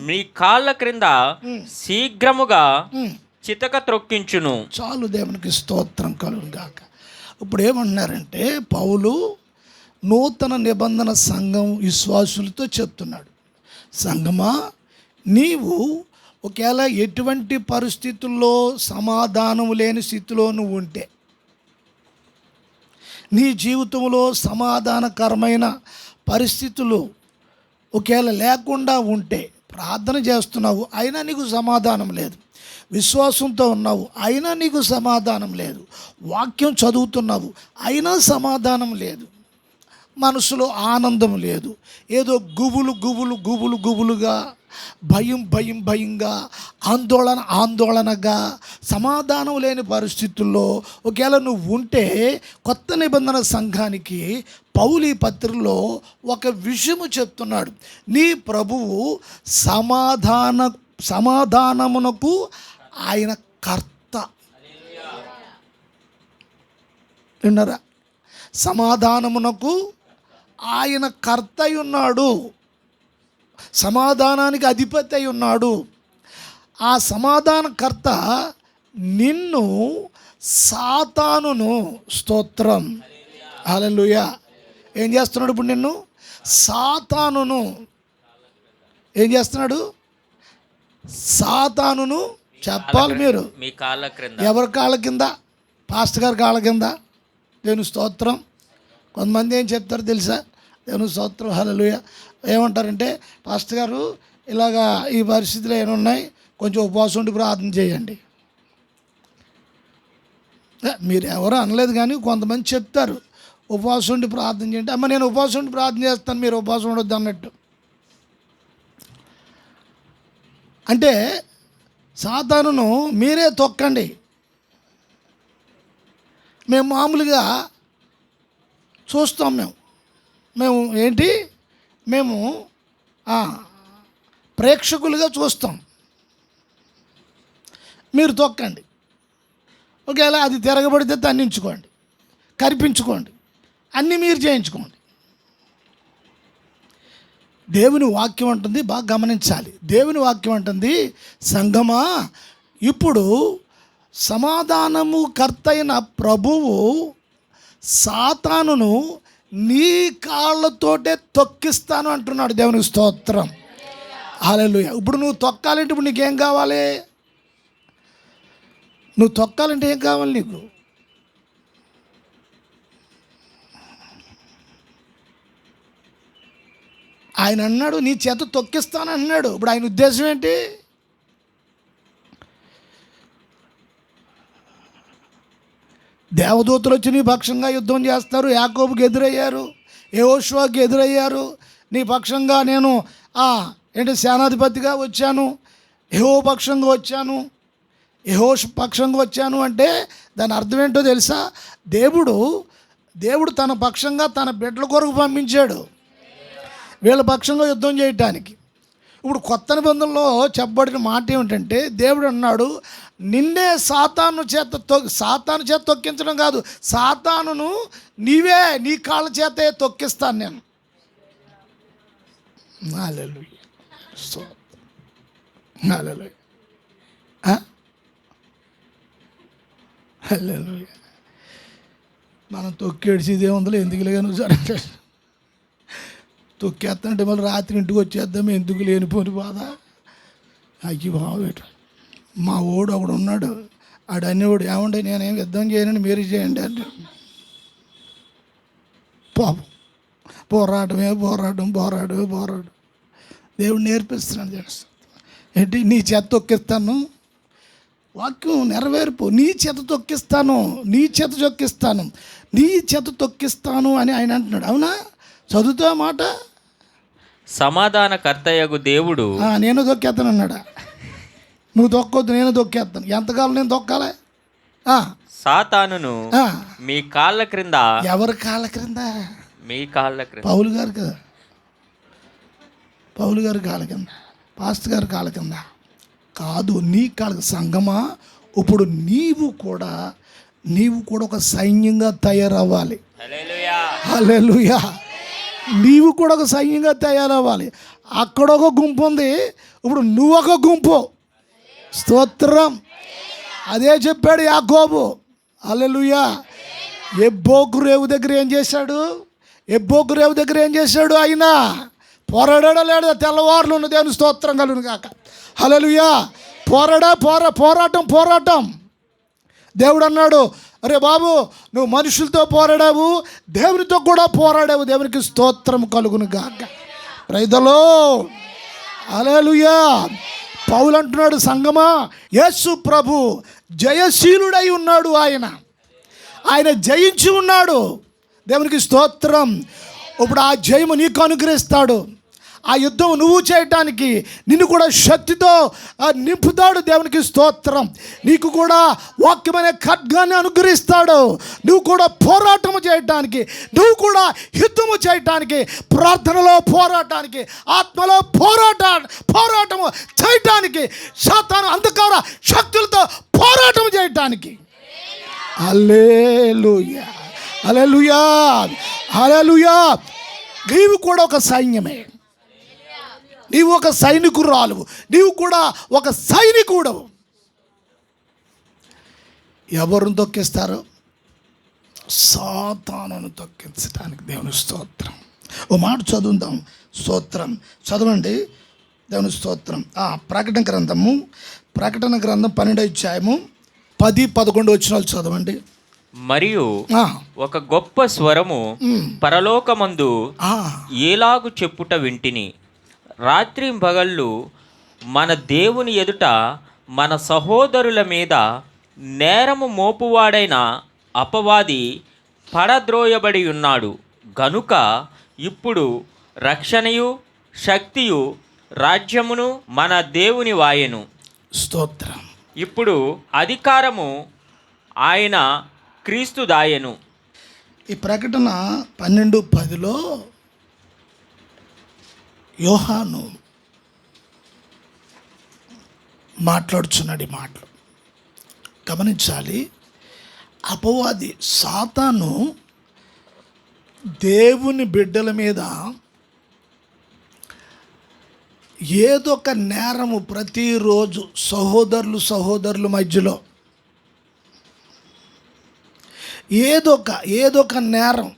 మీ కాళ్ళ క్రింద శీఘ్రముగా చితక త్రొక్కించును. చాలు, దేవునికి స్తోత్రం కలుగును గాక. ఇప్పుడు ఏమంటున్నారంటే పౌలు నూతన నిబంధన సంఘం విశ్వాసులతో చెప్తున్నాడు, సంఘమా, నీవు ఒకవేళ ఎటువంటి పరిస్థితుల్లో సమాధానం లేని స్థితిలో నువ్వు ఉంటే, నీ జీవితంలో సమాధానకరమైన పరిస్థితులు ఒకవేళ లేకుండా ఉంటే, ప్రార్థన చేస్తున్నావు అయినా నీకు సమాధానం లేదు, విశ్వాసంతో ఉన్నావు అయినా నీకు సమాధానం లేదు, వాక్యం చదువుతున్నావు అయినా సమాధానం లేదు, మనసులో ఆనందం లేదు, ఏదో గుబులుగా, భయంగా, ఆందోళనగా, సమాధానం లేని పరిస్థితుల్లో ఒకవేళ నువ్వు ఉంటే, కొత్త నిబంధన సంఘానికి పౌలు ఈ పత్రికలో ఒక విషయము చెప్తున్నాడు. నీ ప్రభువు సమాధానమునకు ఆయన కర్త. విన్నారా? సమాధానమునకు ఆయన కర్త అయి ఉన్నాడు, సమాధానానికి అధిపతి అయి ఉన్నాడు. ఆ సమాధానకర్త నిన్ను సాతానును, స్తోత్రం, హల్లెలూయా, ఏం చేస్తున్నాడు? ఇప్పుడు నిన్ను సాతానును ఏం చేస్తున్నాడు? సాతానును చెప్పాలి మీరు. మీ కాళ్ళ క్రింద. ఎవరి కాళ్ళ కింద? పాస్టర్ గారి కాళ్ళ కింద. దేవుని స్తోత్రం. కొంతమంది ఏం చెప్తారు తెలుసా? దేవుని స్తోత్రం, హల్లెలూయా. ఏమంటారంటే, పాస్టర్ గారు ఇలాగా ఈ పరిస్థితులు ఏమున్నాయి, కొంచెం ఉపవాసం ఉండి ప్రార్థన చేయండి. మీరు ఎవరు అనలేదు కానీ కొంతమంది చెప్తారు ఉపవాసం ఉండి ప్రార్థన చేయండి. అమ్మ నేను ఉపవాసం ఉండి ప్రార్థన చేస్తాను, మీరు ఉపవాసం ఉండొద్దు అన్నట్టు. అంటే సాతానును మీరే తొక్కండి. మేము మామూలుగా చూస్తాం, మేము ఏంటి, మేము ప్రేక్షకులుగా చూస్తాం, మీరు తొక్కండి. ఒకవేళ అది తిరగబడితే తన్నించుకోండి, కరిపించుకోండి, అన్నీ మీరు చేయించుకోండి. దేవుని వాక్యం అంటుంది, బాగా గమనించాలి. దేవుని వాక్యం అంటుంది, సంగమా ఇప్పుడు సమాధానము కర్త అయిన ప్రభువు సాతానును నీ కాళ్ళతోటే తొక్కిస్తాను అంటున్నాడు. దేవునికి స్తోత్రం, హల్లెలూయా. ఇప్పుడు నువ్వు తొక్కాలంటే ఇప్పుడు నీకేం కావాలి? నువ్వు తొక్కాలంటే ఏం కావాలి నీకు? ఆయన అన్నాడు నీ చేత తొక్కిస్తాను అన్నాడు. ఇప్పుడు ఆయన ఉద్దేశం ఏంటి? దేవదూతలు వచ్చి నీ పక్షంగా యుద్ధం చేస్తారు. యాకోబుకి ఎదురయ్యారు, యెహోషువకి ఎదురయ్యారు. నీ పక్షంగా నేను సేనాధిపతిగా వచ్చాను, యెహోవా పక్షంగా వచ్చాను, యెహోషు పక్షంగా వచ్చాను అంటే దాని అర్థం ఏంటో తెలుసా? దేవుడు తన పక్షంగా తన బిడ్డల కొరకు పంపించాడు వీళ్ళ పక్షంగా యుద్ధం చేయటానికి. ఇప్పుడు కొత్త నిబంధనలో చెప్పబడిన మాట ఏమిటంటే, దేవుడు అన్నాడు నిన్నే సాతాను చేత తొక్కించడం కాదు, సాతానును నీవే నీ కాళ్ళ చేతే తొక్కిస్తాను నేను. హల్లెలూయా, హల్లెలూయా, హల్లెలూయా. మనం తొక్కేడ్చేది ఏముందో ఎందుకు లేను సరే, తొక్కేస్తానంటే మళ్ళీ రాత్రి ఇంటికి వచ్చేద్దాం, ఎందుకు లేనిపోని బాధ. అయ్యి బాబేట, మా ఓడు ఒకడు ఉన్నాడు, ఆడు అనేవాడు ఏమంటే నేనేం యుద్ధం చేయనండి మీరు చేయండి అంటే. పాపం పోరాటం దేవుడు నేర్పిస్తున్నాడు. చేస్తాను ఏంటి? నీ చేత తొక్కిస్తాను, వాక్యం నెరవేర్పు. నీ చేత తొక్కిస్తాను అని ఆయన అంటున్నాడు. అవునా? చదువుతా మాట. సమాధానకర్తయగు దేవుడు నేను తొక్కేస్తాను అన్నాడా? నువ్వు తొక్కొద్దు, నేను తొక్కేస్తాను. ఎంతకాలం నేను తొక్కాలి? సాతానును మీ కాళ్ళ క్రింద. ఎవరి కాళ్ళ క్రింద? మీ కాళ్ళ క్రింద. పౌలు గారు కదా, పౌలు గారి కాళ్ళ కింద, పాస్టర్ గారి కాళ్ళ కింద కాదు, నీ కాళ్ళ. సంగమా ఇప్పుడు నీవు కూడా ఒక సైన్యంగా తయారవ్వాలి. హల్లెలూయా. నీవు కూడా ఒక సైన్యంగా తయారవ్వాలి. అక్కడ ఒక గుంపు ఉంది, ఇప్పుడు నువ్వు ఒక గుంపు. స్తోత్రం. అదే చెప్పాడు యాకోబు. హల్లెలూయా. ఎబ్బోకు రేవు దగ్గర ఏం చేశాడు? ఆయన పోరాడా లేడా? తెల్లవారులు ఉన్న దేవుని స్తోత్రం కలుగును గాక. హల్లెలూయా. పోరాటం. దేవుడు అన్నాడు, అరే బాబు నువ్వు మనుషులతో పోరాడావు, దేవునితో కూడా పోరాడావు. దేవునికి స్తోత్రం కలుగును గాక. Praise the Lord. హల్లెలూయా. పౌలు అంటున్నాడు, సంగమా యేసు ప్రభు జయశీలుడై ఉన్నాడు. ఆయన జయించి ఉన్నాడు. దేవునికి స్తోత్రం. ఇప్పుడు ఆ జయము నీకు అనుగ్రహిస్తాడు. ఆ యుద్ధం నువ్వు చేయటానికి నిన్ను కూడా శక్తితో నింపుతాడు. దేవునికి స్తోత్రం. నీకు కూడా వాక్యమైన ఖడ్గాన్ని అనుగ్రహిస్తాడు. నువ్వు కూడా పోరాటము చేయటానికి, నువ్వు కూడా యుద్ధము చేయటానికి, ప్రార్థనలో పోరాటానికి, ఆత్మలో పోరాటము చేయటానికి, సాతాను అంధకార శక్తులతో పోరాటం చేయటానికి. హల్లెలూయా, హల్లెలూయా, హల్లెలూయా. నీవు కూడా ఒక సైన్యమే. నీవు ఒక సైనికురాలు, నీవు కూడా ఒక సైనికుడు. ఎవరిని తొక్కిస్తారు? సాతానును తొక్కించడానికి. దేవుని స్తోత్రం. ఓ మాట చదువుదాం. స్తోత్రం చదవండి. దేవుని స్తోత్రం. ప్రకటన గ్రంథం 12వ అధ్యాయము 10-11 వచనాలు చదవండి. మరియు ఒక గొప్ప స్వరము పరలోకమందు ఏలాగు చెప్పుట వింటిని, రాత్రి పగళ్ళు మన దేవుని ఎదుట మన సహోదరుల మీద నేరము మోపువాడైన అపవాది పడద్రోయబడి ఉన్నాడు గనుక ఇప్పుడు రక్షణయు శక్తియు రాజ్యమును మన దేవుని వాయెను. స్తోత్రం. ఇప్పుడు అధికారము ఆయన క్రీస్తు దాయెను. ఈ ప్రకటన 12:10లో యోహాను మాట్లాడుచున్నాడు. ఈ మాటలు గమనించాలి. అపవాది సాతాను దేవుని బిడ్డల మీద ఏదొక నేరము ప్రతిరోజు సహోదరుల మధ్యలో ఏదొక నేరం,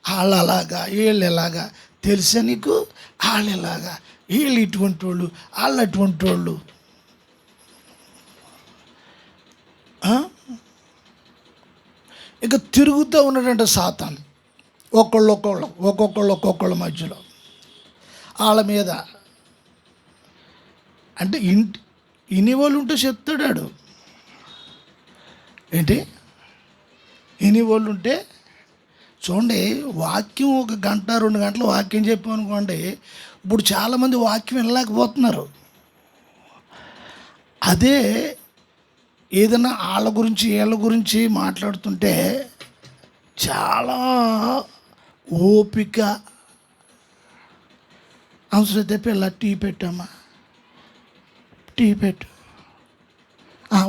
వాళ్ళు అలాగా వీళ్ళు ఎలాగా తెలుసా నీకు, వాళ్ళు ఎలాగా వీళ్ళు ఇటువంటి వాళ్ళు వాళ్ళు అటువంటి వాళ్ళు. ఇక తిరుగుతూ ఉన్నాడంటే సాతాను ఒక్కొక్కళ్ళ మధ్యలో వాళ్ళ మీద. అంటే ఇన్ని వాళ్ళు ఉంటే చెప్తాడు. ఏంటి ఇన్ని వాళ్ళు ఉంటే చూడండి, వాక్యం 1 గంట 2 గంటలు వాక్యం చెప్పామనుకోండి, ఇప్పుడు చాలామంది వాక్యం వినలేకపోతున్నారు. అదే ఏదైనా వాళ్ళ గురించి వీళ్ళ గురించి మాట్లాడుతుంటే చాలా ఓపిక. అవసరమైతే పిల్ల టీ పెట్టామా, టీ పెట్టు,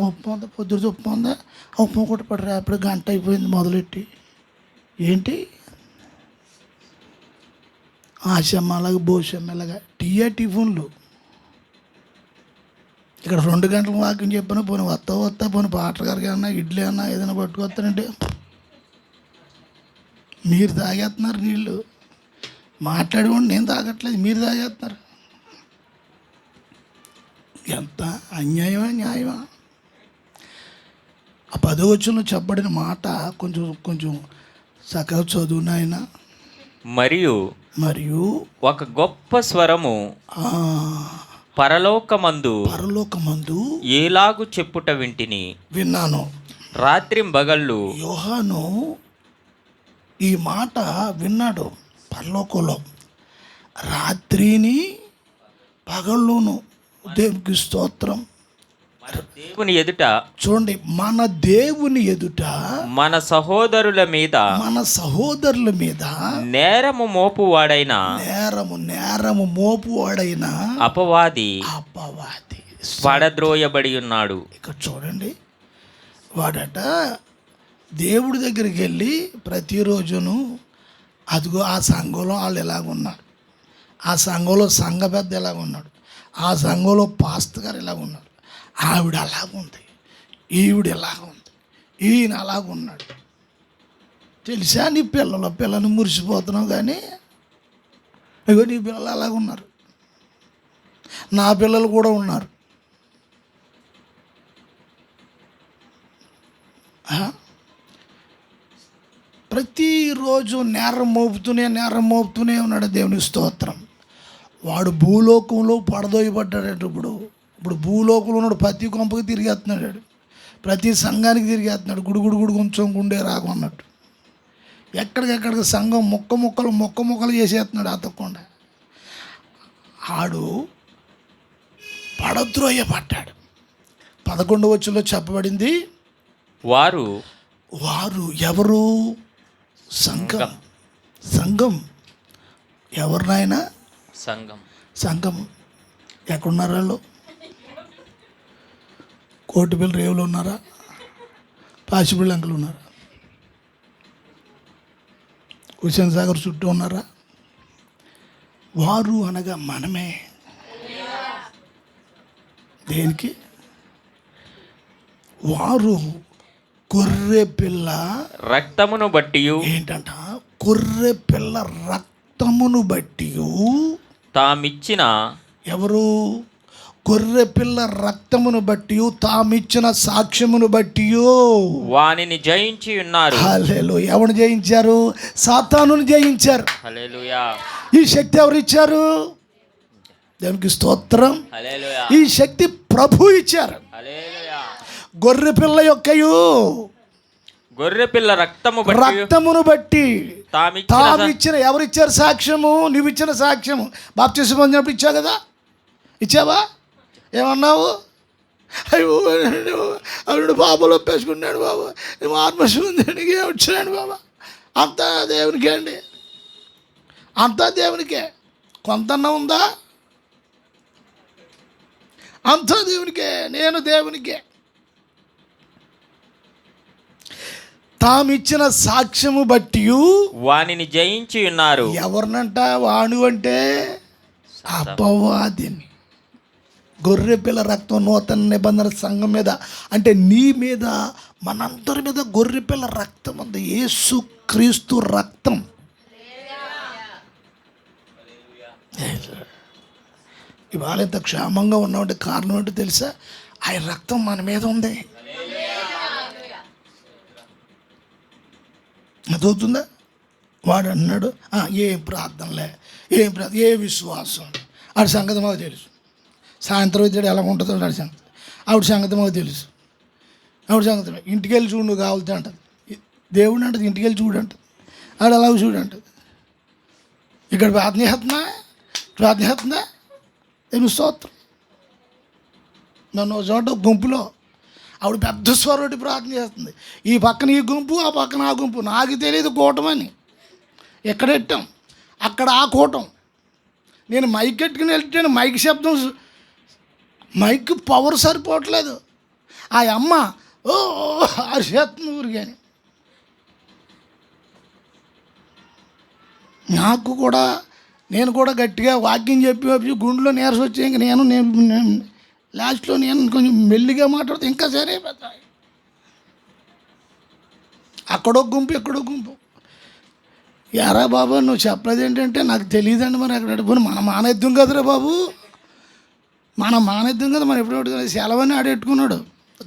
ఉప్పు ఉందా, పొద్దున ఉప్పు ఉందా, ఉప్పు కూడా పడరా, అప్పుడు గంట అయిపోయింది మొదలెట్టి. ఏంటి ఆశమ్మలాగా బోసమ్మలాగా టిఫిన్లు. ఇక్కడ 2 గంటల వాక్యం చెప్పిన పోనీ వస్తా పోనీ పాటలు గారికి అన్నా ఇడ్లీ అన్నా ఏదైనా పట్టుకొస్తానంటే మీరు తాగేస్తున్నారు నీళ్ళు. మాట్లాడేవాడిని నేను తాగట్లేదు, మీరు తాగేస్తున్నారు. ఎంత అన్యాయమా న్యాయమా? ఆ 10వ వచనంలో చెప్పబడిన మాట కొంచెం చక్కగా చదువు నాయన. మరియు ఒక గొప్ప స్వరము పరలోకమందు ఏలాగు చెప్పుట విన్నాను. రాత్రింబగళ్ళు యోహాను ఈ మాట విన్నాడు. పరలోకంలో రాత్రిని పగళ్ళును దేవునికి స్తోత్రం. దేవుని ఎదుట చూడండి, మన దేవుని ఎదుట మన సహోదరుల మీద నేరము మోపువాడైన అపవాది పడద్రోయబడి ఉన్నాడు. ఇక్కడ చూడండి, వాడట దేవుడి దగ్గరికి వెళ్ళి ప్రతిరోజును అదిగో ఆ సంఘంలో వాళ్ళు ఎలాగున్నారు, ఆ సంఘంలో సంఘ పెద్ద ఎలాగున్నాడు, ఆ సంఘంలో పాస్టర్ గారు ఎలాగున్నాడు, ఆవిడ అలాగుంది, ఈవిడ ఎలాగుంది, ఈయన అలాగున్నాడు. తెలుసా నీ పిల్లని మురిసిపోతున్నావు, కానీ ఇగో నీ పిల్లలు అలాగున్నారు, నా పిల్లలు కూడా ఉన్నారు. ప్రతిరోజు నేరం మోపుతూనే ఉన్నాడు. దేవుని స్తోత్రం. వాడు భూలోకంలో పడదోయబడ్డాడు. ఇప్పుడు భూలోకంలో ఉన్నాడు, ప్రతి కొంపకి తిరిగేస్తున్నాడు, ప్రతి సంఘానికి తిరిగేస్తున్నాడు. గుడి కొంచెం గుండె రాగు అన్నట్టు ఎక్కడికెక్కడికి సంఘం మొక్కలు చేసేస్తున్నాడు అతకుండా. ఆడు పడద్రోయబడ్డాడు. 11వ వచనంలో చెప్పబడింది, వారు ఎవరు? సంఘం ఎవరినైనా సంఘం ఎక్కడున్నారు వాళ్ళు? కోటిపల్లి రేవులు ఉన్నారా? పాసిపల్లి అంకలు ఉన్నారా? హుసేన్ సాగర్ చుట్టూ ఉన్నారా? వారు అనగా మనమే. దేనికి? వారు గొర్రె పిల్ల రక్తమును బట్టి ఏంటంట? గొర్రె పిల్ల రక్తమును బట్టి తామిచ్చిన ఎవరు? గొర్రె పిల్ల రక్తమును బట్టి తామిచ్చిన సాక్ష్యమును బట్టి వానిని జయించి ఉన్నారు. హల్లెలూయా. ఎవరిని జయించారు? సాతానుని జయించారు. హల్లెలూయా. ఈ శక్తి ఎవరు ఇచ్చారు? దేవునికి స్తోత్రం. హల్లెలూయా. ఈ శక్తి ప్రభు ఇచ్చారు. హల్లెలూయా. గొర్రె పిల్ల రక్తమును బట్టి తామిచ్చిన ఎవరిచ్చారు సాక్ష్యము? నువ్వు ఇచ్చిన సాక్ష్యము. బాప్తిసం పొందినప్పుడు ఇచ్చావు కదా, ఇచ్చావా? ఏమన్నావు? అయ్యో అల్లుడు పాపలు ఒప్పేసుకున్నాడు బాబా, నువ్వు ఆత్మశుద్ధికి వచ్చినాడు బాబా. అంతా దేవునికే అండి, అంతా దేవునికే. కొంతన్నా ఉందా? అంతా దేవునికే. నేను దేవునికే. తామిచ్చిన సాక్ష్యము బట్టి వానిని జయించి ఉన్నారు. ఎవరినంట? వాణు అంటే అపవాదిని. గొర్రెపిల్ల రక్తం నూతన నిబంధన సంఘం మీద, అంటే నీ మీద, మనందరి మీద గొర్రెపిల్ల రక్తం ఉంది. యేసు క్రీస్తు రక్తం. ఇవాళ ఇంత క్షేమంగా ఉన్నామంటే కారణం ఏంటో తెలుసా? ఆయన రక్తం మన మీద ఉంది. అదవుతుందా? వాడు అన్నాడు, ఏం ప్రార్థనలే, ఏ విశ్వాసం, ఆడి సంగతి మాకు తెలుసు. సాయంత్రం వచ్చాడు ఎలా ఉంటుందో ఆడి సంగతి, ఆవిడ సంగతి మాకు తెలుసు. ఆవిడ సంగతి ఇంటికి వెళ్ళి చూడు నువ్వు కావాలితే అంటది. దేవుడిని అంటది ఇంటికి వెళ్ళి చూడంటది. ఆడు అలాగ చూడంటది. ఇక్కడ ప్రార్థన చేస్తుందా నేను స్తోత్రం. నన్ను చోట గుంపులో ఆవిడ పెద్ద స్వరుడి ప్రార్థన చేస్తుంది. ఈ పక్కన ఈ గుంపు, ఆ పక్కన ఆ గుంపు. నాకు తెలియదు కూటమని. ఎక్కడెట్టాం అక్కడ ఆ కూటం. నేను మైక్ ఎట్టుకుని వెళ్తాను, మైక్ శబ్దం, మైక్ పవర్ సరిపోవట్లేదు. ఆ అమ్మ ఓ అరిచేస్తుంది ఊరిగాని. నేను కూడా గట్టిగా వాక్యం చెప్పి గుండెలో నీరసం వచ్చి ఇంక నేను లాస్ట్లో నేను కొంచెం మెల్లిగా మాట్లాడితే ఇంకా సరే పెద్ద. అక్కడో గుంపు ఎక్కడో గుంపు. యారా బాబు నువ్వు చెప్పలేదు ఏంటంటే, నాకు తెలియదండి మరి అక్కడ పోనీ మనం మానేద్దాం కదరా బాబు, మనం మానేద్దాం కదా. మనం ఎప్పుడు సెలవని ఆడెట్టుకున్నాడు,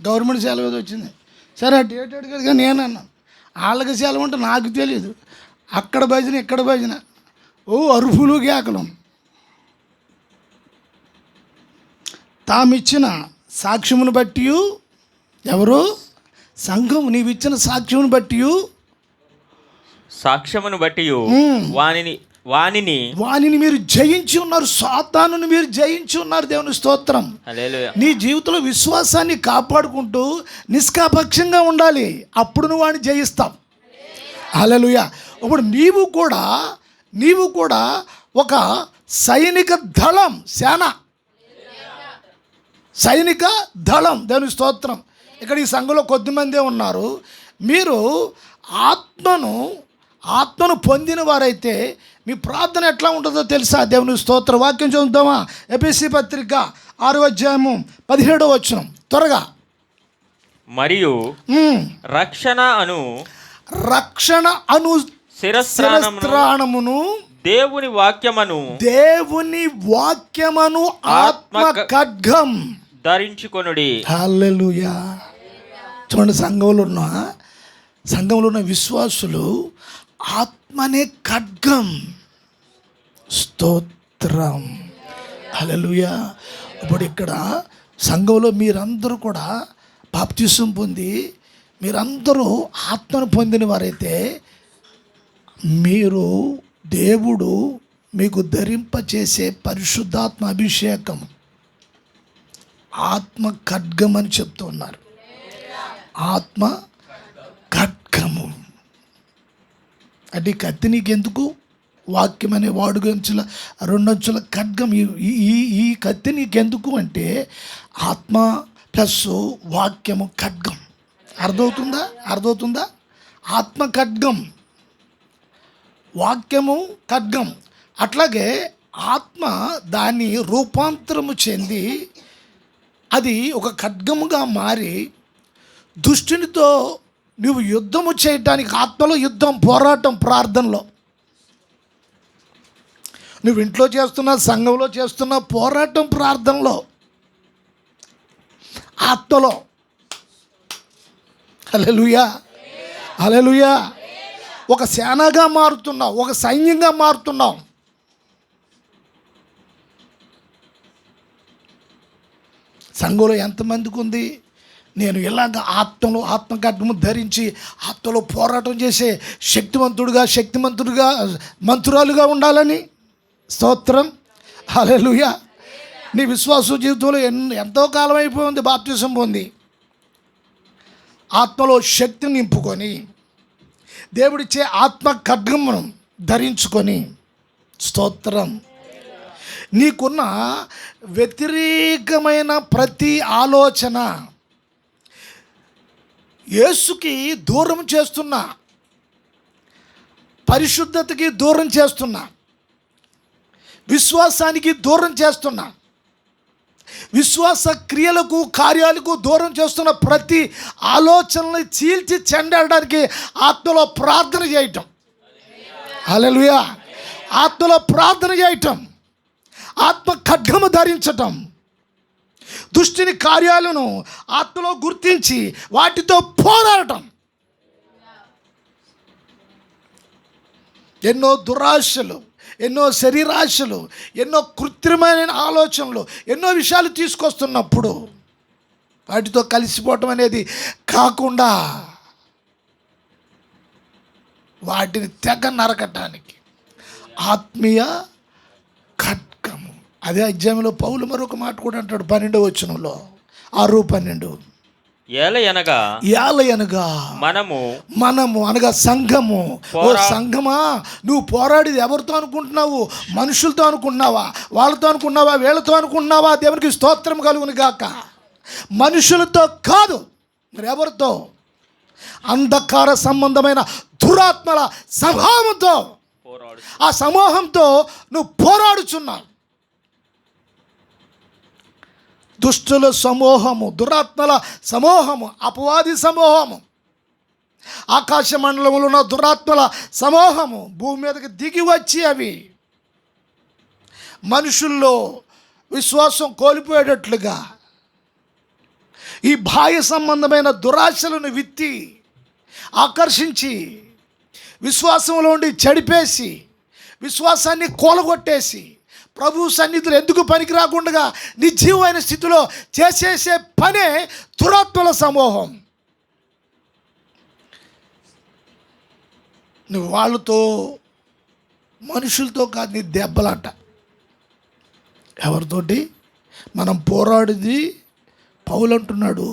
గవర్నమెంట్ సెలవు ఏదో వచ్చింది. సరే ఆ డేట్ అడిగాడు కదా. నేను అన్నాను వాళ్ళకి సెలవు అంటే నాకు తెలియదు. అక్కడ భజన ఇక్కడ భజన, అరుపులు కేకలు. తామిచ్చిన సాక్ష్యమును బట్టి, ఎవరు? సంఘం. నీవిచ్చిన సాక్ష్యమును బట్టి వానిని మీరు జయించి ఉన్నారు. సాతానుని మీరు జయించి ఉన్నారు. దేవుని స్తోత్రం. నీ జీవితంలో విశ్వాసాన్ని కాపాడుకుంటూ నిష్కాపక్షంగా ఉండాలి. అప్పుడు నువ్వు వాడిని జయిస్తావు. హల్లెలూయా. ఇప్పుడు నీవు కూడా ఒక సైనిక దళం, సైనిక దళం. దేవుని స్తోత్రం. ఇక్కడ ఈ సంఘంలో కొద్దిమందే ఉన్నారు. మీరు ఆత్మను పొందిన వారైతే మీ ప్రార్థన ఎట్లా ఉంటుందో తెలుసా? దేవుని స్తోత్ర. వాక్యం చదువుతామా? ఎఫెసీ పత్రిక 6వ అధ్యాయము 17వ వచనం త్వరగా. మరియు రక్షణ అను శిరస్త్రాణమును దేవుని వాక్యమును ఆత్మ ఖడ్గం ధరించుకొనుడి. హల్లెలూయా. చూడండి, సంఘంలో ఉన్న విశ్వాసులు ఆత్మనే ఖడ్గం. స్తోత్రం. హల్లెలూయా. ఇప్పుడు ఇక్కడ సంఘంలో మీరందరూ కూడా బాప్తిసం పొంది మీరందరూ ఆత్మను పొందిన వారైతే మీరు దేవుడు మీకు ధరింపచేసే పరిశుద్ధాత్మ అభిషేకం ఆత్మ ఖడ్గం అని చెప్తూ ఉన్నారు. ఆత్మ ఖడ్గము అంటే కత్తి నీకెందుకు? వాక్యం అనే వాడుక 2 అంచుల ఖడ్గం. ఈ కత్తి నీకెందుకు అంటే ఆత్మ ప్లస్ వాక్యము ఖడ్గం. అర్థమవుతుందా? ఆత్మ ఖడ్గం, వాక్యము ఖడ్గం. అట్లాగే ఆత్మ దాన్ని రూపాంతరము చెంది అది ఒక ఖడ్గముగా మారి దుష్టునితో నువ్వు యుద్ధము చేయటానికి, ఆత్మలో యుద్ధం, పోరాటం, ప్రార్థనలో నువ్వు ఇంట్లో చేస్తున్న, సంఘంలో చేస్తున్న పోరాటం, ప్రార్థనలో, ఆత్మలో. హల్లెలూయా. ఒక సేనగా మారుతున్నావు, ఒక సైన్యంగా మారుతున్నావు. సంఘంలో ఎంతమందికి ఉంది? నేను ఇలాగ ఆత్మఖడ్గము ధరించి ఆత్మలో పోరాటం చేసే శక్తిమంతుడుగా మంత్రురాలుగా ఉండాలని. స్తోత్రం. హల్లెలూయా. నీ విశ్వాస జీవితంలో ఎంతో కాలం అయిపోయింది బాప్తిసం పొంది. ఆత్మలో శక్తిని నింపుకొని దేవుడిచ్చే ఆత్మ ఖడ్గమును ధరించుకొని, స్తోత్రం, నీకున్న వ్యతిరేకమైన ప్రతి ఆలోచన యేసుకి దూరం చేస్తున్నా, పరిశుద్ధతకి దూరం చేస్తున్నా, విశ్వాసానికి దూరం చేస్తున్నా, విశ్వాస క్రియలకు కార్యాలకు దూరం చేస్తున్న ప్రతి ఆలోచనని చీల్చి చెండాడడానికి ఆత్మలో ప్రార్థన చేయటం. హల్లెలూయా. ఆత్మలో ప్రార్థన చేయటం, ఆత్మ ఖడ్గము ధరించటం, దుష్టుని కార్యాలను ఆత్మలో గుర్తించి వాటితో పోరాడటం. ఎన్నో దురాశలు, ఎన్నో శరీరాశలు, ఎన్నో కృత్రిమైన ఆలోచనలు, ఎన్నో విషయాలు తీసుకొస్తున్నప్పుడు వాటితో కలిసిపోవటం అనేది కాకుండా వాటిని తెగ నరకటానికి ఆత్మీయ ఖడ్గము. అదే అధ్యాయంలో పౌలు మరొక మాట కూడా అంటాడు 12వ వచనంలో, 6:12. ఏలయనగా మనము అనగా సంఘము. ఓ సంఘమా, నువ్వు పోరాడేది ఎవరితో అనుకుంటున్నావు? మనుషులతో అనుకుంటున్నావా? వాళ్ళతో అనుకున్నావా? వీళ్ళతో అనుకుంటున్నావా? దేవునికి స్తోత్రం కలుగును గాక. మనుషులతో కాదు, మరి ఎవరితో? అంధకార సంబంధమైన దురాత్మల సమూహంతో. ఆ సమూహంతో నువ్వు పోరాడుచున్నావు. దుష్టుల సమూహము, దురాత్మల సమూహము, అపవాది సమూహము, ఆకాశ మండలంలో ఉన్న దురాత్మల సమూహము భూమి మీదకి దిగి వచ్చి అవి మనుషుల్లో విశ్వాసం కోల్పోయేటట్లుగా ఈ బాహ్య సంబంధమైన దురాశలను విత్తి ఆకర్షించి విశ్వాసంలో ఉండి చెడిపేసి విశ్వాసాన్ని కూలగొట్టేసి ప్రభు సన్నిధిలో ఎందుకు పనికి రాకుండా నిర్జీవమైన స్థితిలో చేసేసే పనే దురాత్మల సమూహం. నువ్వు వాళ్ళతో, మనుషులతో కాదు నీ దెబ్బలాట. ఎవరితోటి మనం పోరాడేది? పౌలు అంటున్నాడు,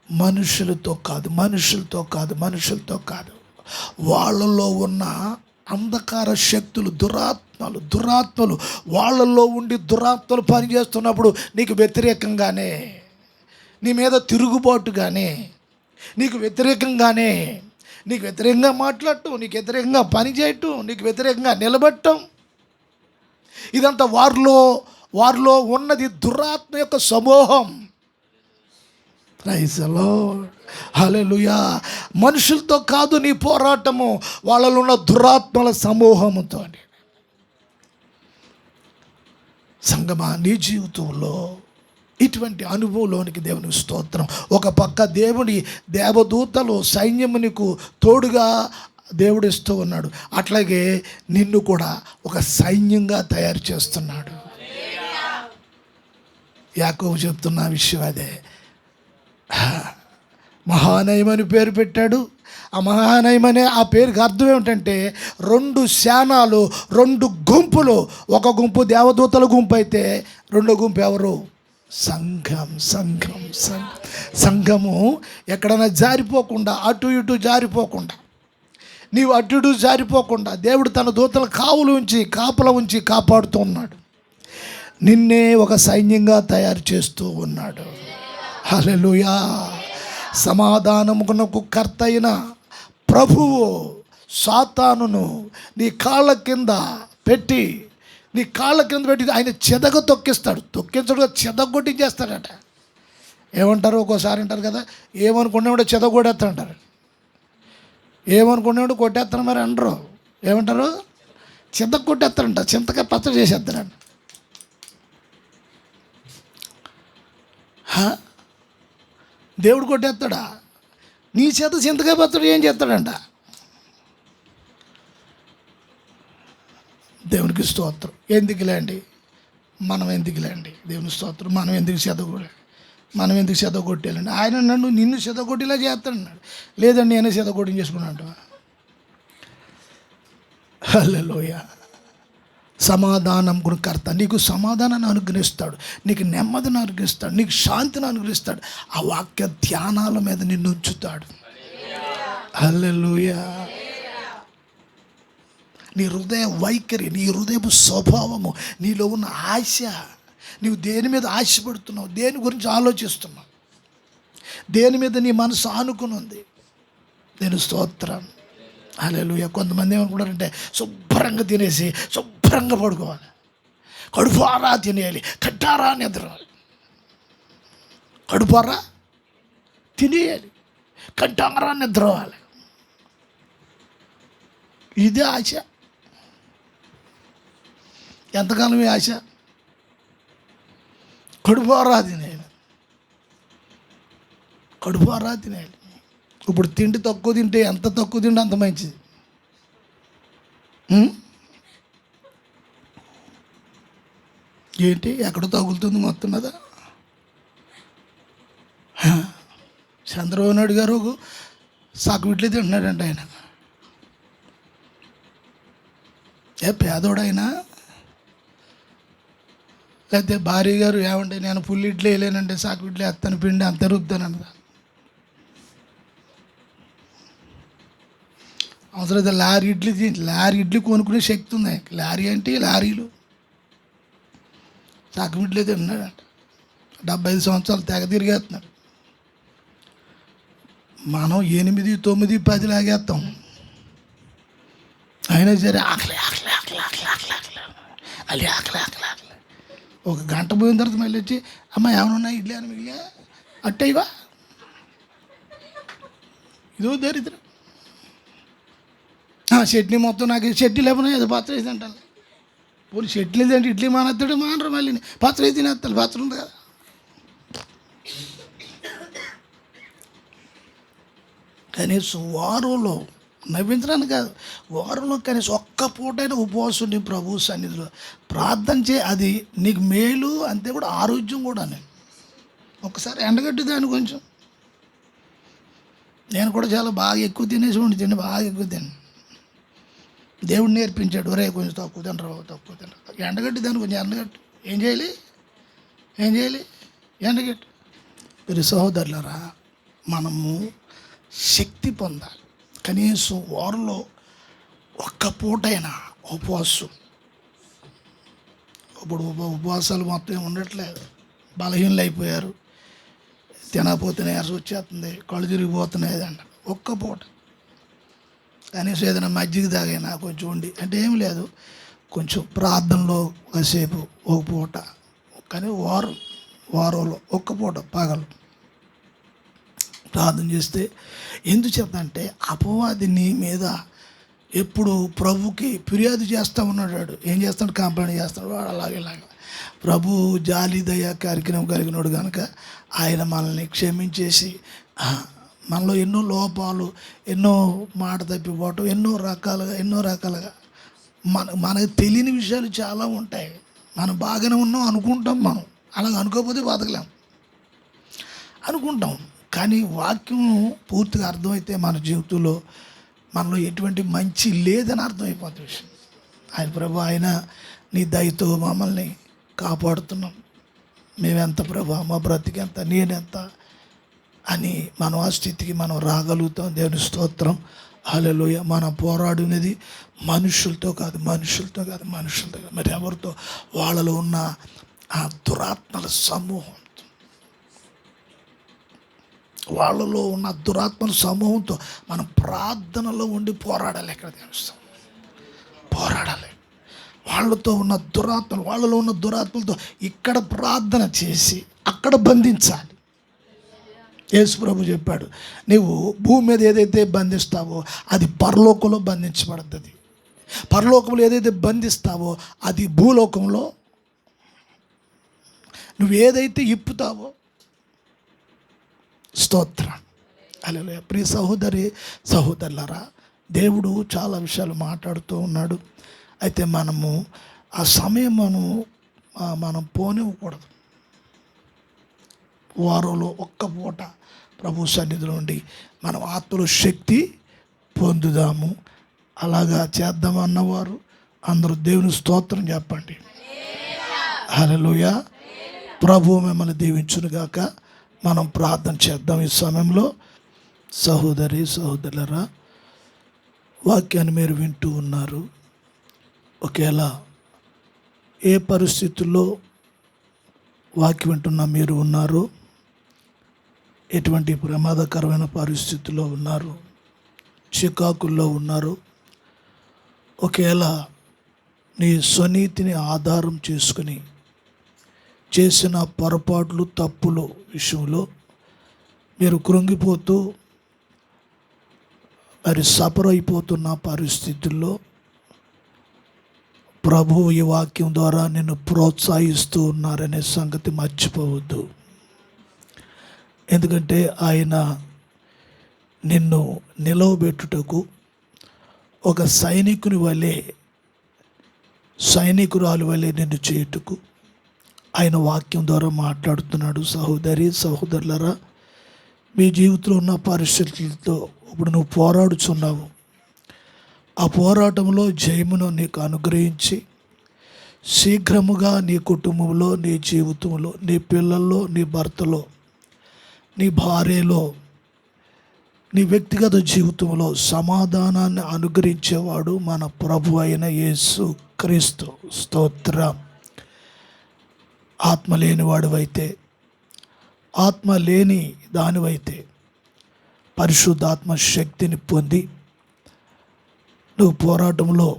మనుషులతో కాదు, మనుషులతో కాదు, మనుషులతో కాదు. వాళ్ళలో ఉన్న అంధకార శక్తులు, దురాత్మలు వాళ్ళల్లో ఉండి దురాత్మలు పనిచేస్తున్నప్పుడు నీకు వ్యతిరేకంగానే, నీ మీద తిరుగుబాటుగానే, నీకు వ్యతిరేకంగానే, నీకు వ్యతిరేకంగా మాట్లాడటం, నీకు వ్యతిరేకంగా పనిచేయటం, నీకు వ్యతిరేకంగా నిలబడటం, ఇదంతా వారిలో ఉన్నది దురాత్మ యొక్క సమూహం. Praise the Lord. హల్లెలూయా. మనుషులతో కాదు నీ పోరాటము, వాళ్ళలో ఉన్న దురాత్మల సమూహముతో. సంగమా, నీ జీవితంలో ఇటువంటి అనుభవంలోనికి దేవునికి స్తోత్రం. ఒక పక్క దేవుని దేవదూతలు సైన్యము నీకు తోడుగా దేవుడు ఇస్తూ ఉన్నాడు, అట్లాగే నిన్ను కూడా ఒక సైన్యంగా తయారు చేస్తున్నాడు. యాకోబు చెప్తున్న విషయం అదే. మహానయమని పేరు పెట్టాడు. ఆ మహానయమనే ఆ పేరుకి అర్థం ఏమిటంటే 2 శానాలు, 2 గుంపులు. ఒక గుంపు దేవదూతల గుంపు అయితే రెండో గుంపు ఎవరు? సంఘము ఎక్కడైనా జారిపోకుండా, అటు ఇటు జారిపోకుండా, నీవు అటు ఇటు జారిపోకుండా దేవుడు తన దూతల కావులు ఉంచి, కాపల ఉంచి కాపాడుతూ ఉన్నాడు. నిన్నే ఒక సైన్యంగా తయారు చేస్తూ ఉన్నాడు. హల్లెలూయా. సమాధానమునకు కర్త అయిన ప్రభువు సాతానును నీ కాళ్ళ కింద పెట్టి ఆయన చెదగ తొక్కించడుగా చెదగొట్టించేస్తాడట. ఏమంటారు? ఒక్కోసారి అంటారు కదా, ఏమనుకున్నాడు చెదగొడేస్తాడంటారు, ఏమనుకున్నాడు కొట్టేస్తాను మరి అనరు. ఏమంటారు? చింతక కొట్టేస్తాడంట, చింతకాయ పచ్చడి చేసేస్తాడంట. దేవుడు కొట్టేస్తాడా? నీ చేత చింతకాయ పచ్చడి ఏం చేస్తాడంట. దేవునికి స్తోత్రం. ఎందుకులేండి మనం, ఎందుకులేండి దేవుని స్తోత్రం. మనం ఎందుకు చెదగొట్టేయాలండి? ఆయన నిన్ను చెదగొట్టేలా చేస్తాడన్నాడు. లేదండి నేనే చెదగొట్టి చేసుకున్నాడు. హల్లెలూయా. సమాధానం కర్త నీకు సమాధానాన్ని అనుగ్రహిస్తాడు, నీకు నెమ్మదిని అనుగ్రహిస్తాడు, నీకు శాంతిని అనుగ్రహిస్తాడు. ఆ వాక్య ధ్యానాల మీద నిన్ను ఉంచుతాడు. హల్లెలూయా. నీ హృదయ వైఖరి, నీ హృదయపు స్వభావము, నీలో ఉన్న ఆశ, నీవు దేని మీద ఆశపడుతున్నావు, దేని గురించి ఆలోచిస్తున్నావు, దేని మీద నీ మనసు ఆనుకుని ఉంది. నేను స్తోత్రం. హల్లెలూయా. కొంతమంది ఏమనుకుంటారంటే శుభ్రంగా తినేసి శుభ్రంగా పడుకోవాలి. కడుపారా తినేయాలి, కట్టారా నిద్రవాలి. కడుపారా తినేయాలి, కట్టారా నిద్రవాలి. ఇదే ఆశ. ఎంతకాలం ఈ ఆశ? కడుపారా తినేయాలి, కడుపారా తినేయాలి. ఇప్పుడు తిండి తక్కువ తింటే, ఎంత తక్కువ తింటే అంత మంచిది. ఏంటి ఎక్కడ తగులుతుంది మొత్తం కదా? చంద్రబాబు నాయుడు గారు సగం ఇడ్లీ తింటున్నాడంట ఆయన. పేదోడైనా లేకపోతే భార్య గారు ఏమంటే నేను ఫుల్ ఇడ్లీ వేయలేనంటే సగం ఇడ్లీ వేస్తాను, పిండి అంత రుద్దానంట. అవసరం అయితే లారీ ఇడ్లీ కొనుక్కునే శక్తి ఉంది. లారీ అంటే లారీలు. సగం ఇడ్లీ తిన్నాడంట. 75 సంవత్సరాలు తెగ తిరిగేస్తున్నాడు. మనం 8, 9, 10 లాగేస్తాం. అయినా సరే ఆకలి ఆకలి ఆకలి ఆకలి ఆకలి ఆకలి అది ఆకలి ఆకలి ఆకలి. ఒక గంట పోయిన తర్వాత మళ్ళీ వచ్చి అమ్మ ఏమన్నా ఇడ్లీ అని మిగిలిగా అట్టయివా. ఇదో దరిద్రం. చట్నీ మొత్తం నాకు చట్నీ లేకపోతే అది పచ్చడి వేసి అంటాను. పోనీ చట్నీ లేదంటే ఇడ్లీ మానేస్తాడు, మానరు మళ్ళీ పచ్చడి వేసి తినేస్తాడు. పచ్చడి ఉంది కదా. కనీసం వారంలో నవ్వించడానికి కాదు, వారంలో కనీసం ఒక్క పూటైనా ఉపవాసం నీ ప్రభు సన్నిధిలో ప్రార్థన చేయి. అది నీకు మేలు, అంతే కూడా ఆరోగ్యం కూడా. ఒక్కసారి ఎండగట్టి దాన్ని కొంచెం. నేను కూడా చాలా బాగా ఎక్కువ తినేసి తిండి బాగా ఎక్కువ తిని దేవుడు నేర్పించాడు. ఒరే కొంచెం తక్కువ తినరు, తక్కువ తినరు. ఎండగట్టి దాన్ని కొంచెం ఎండగట్టు. ఏం చేయాలి? ఎండగట్టు. మీరు సహోదరులారా, మనము శక్తి పొందాలి. కనీసం వారంలో ఒక్క పూటైనా ఉపవాసం. ఇప్పుడు ఉపవాసాలు మొత్తం ఉండట్లేదు. బలహీనలు అయిపోయారు. తినకపోతే నీరసం వచ్చేస్తుంది, కళ్ళు తిరిగిపోతున్నాయి అంట. ఒక్క పూట కనీసం ఏదైనా మజ్జిగ తాగైనా కొంచెం ఉండి, అంటే ఏం లేదు, కొంచెం ప్రార్థనలో కాసేపు ఒక పూట. కానీ వారంలో ఒక్క పూట పగలు ప్రార్థన చేస్తే ఎందుకు చెప్తానంటే, అపవాది నీ మీద ఎప్పుడు ప్రభుకి ఫిర్యాదు చేస్తూ ఉన్నాడు. ఏం చేస్తాడు? కంప్లైంట్ చేస్తాడు. వాడు అలాగే ప్రభు జాలి దయ కార్యక్రమం కలిగినోడు కనుక ఆయన మనల్ని క్షమించేసి, మనలో ఎన్నో లోపాలు, ఎన్నో మాట తప్పిపోవటం, ఎన్నో రకాలుగా మనకు తెలియని విషయాలు చాలా ఉంటాయి. మనం బాగానే ఉన్నాం అనుకుంటాం. మనం అలాగ అనుకోకపోతే బతకలేం అనుకుంటాం. కానీ వాక్యం పూర్తిగా అర్థమైతే మన జీవితంలో మనలో ఎటువంటి మంచి లేదని అర్థమైపోతుంది విషయం. ఆయన ప్రభు, ఆయన నీ దయతో మమ్మల్ని కాపాడుతున్నాం. మేమెంత ప్రభు, మా బ్రతికెంత, నేనెంత అని మనం ఆ స్థితికి మనం రాగలుగుతాం. దేవుని స్తోత్రం. హల్లెలూయా. మనం పోరాడినది మనుషులతో కాదు. మరి ఎవరితో? వాళ్ళలో ఉన్న ఆ దురాత్మల సమూహం, వాళ్ళలో ఉన్న దురాత్మల సమూహంతో మనం ప్రార్థనలో ఉండి పోరాడాలి. ఎక్కడ తెలుస్తాం? పోరాడాలి. వాళ్ళలో ఉన్న దురాత్మలతో ఇక్కడ ప్రార్థన చేసి అక్కడ బంధించాలి. యేసు ప్రభు చెప్పాడు, నీవు భూమి మీద ఏదైతే బంధిస్తావో అది పరలోకంలో బంధించబడుతుంది. పరలోకంలో ఏదైతే బంధిస్తావో అది భూలోకంలో, నువ్వు ఏదైతే ఇప్పుతావో. స్తోత్రం. హల్లెలూయా. ప్రియ సహోదరులారా, దేవుడు చాలా విషయాలు మాట్లాడుతూ ఉన్నాడు. అయితే మనము ఆ సమయం మనం పోనివ్వకూడదు. వారంలో ఒక్క పూట ప్రభు సన్నిధిలో ఉండి మనం ఆత్మలో శక్తి పొందుదాము. అలాగా చేద్దామన్నవారు అందరూ దేవుని స్తోత్రం చెప్పండి. హల్లెలూయా. ప్రభు మిమ్మల్ని దీవించునుగాక. మనం ప్రార్థన చేద్దాం ఈ సమయంలో. సహోదరులారా, వాక్యాన్ని మీరు వింటూ ఉన్నారు. ఒకేలా ఏ పరిస్థితుల్లో వాక్యం వింటున్నా మీరు ఉన్నారు, ఎటువంటి ప్రమాదకరమైన పరిస్థితుల్లో ఉన్నారు, చికాకుల్లో ఉన్నారు, ఒకేలా నీ స్వనీతిని ఆధారం చేసుకుని చేసిన పొరపాట్లు తప్పులు విషయంలో మీరు కృంగిపోతూ మరి సఫర్ అయిపోతున్న పరిస్థితుల్లో ప్రభువు ఈ వాక్యం ద్వారా నిన్ను ప్రోత్సహిస్తూ ఉన్నారనే సంగతి మర్చిపోవద్దు. ఎందుకంటే ఆయన నిన్ను నిలవబెట్టుటకు ఒక సైనికురాలు వలె నిన్ను చేయుటకు ఆయన వాక్యం ద్వారా మాట్లాడుతున్నాడు. సహోదరి సహోదరులరా, మీ జీవితంలో ఉన్న పరిస్థితులతో ఇప్పుడు నువ్వు పోరాడుచున్నావు. ఆ పోరాటంలో జయమును నీకు అనుగ్రహించి శీఘ్రముగా నీ కుటుంబంలో, నీ జీవితంలో, నీ పిల్లల్లో, నీ భర్తలో, నీ భార్యలో, నీ వ్యక్తిగత జీవితంలో సమాధానాన్ని అనుగ్రహించేవాడు మన ప్రభు అయిన యేసు క్రీస్తు. స్తోత్రం. ఆత్మ లేనివాడివైతే, ఆత్మ లేని దానివైతే పరిశుద్ధాత్మ శక్తిని పొంది నువ్వు పోరాటంలో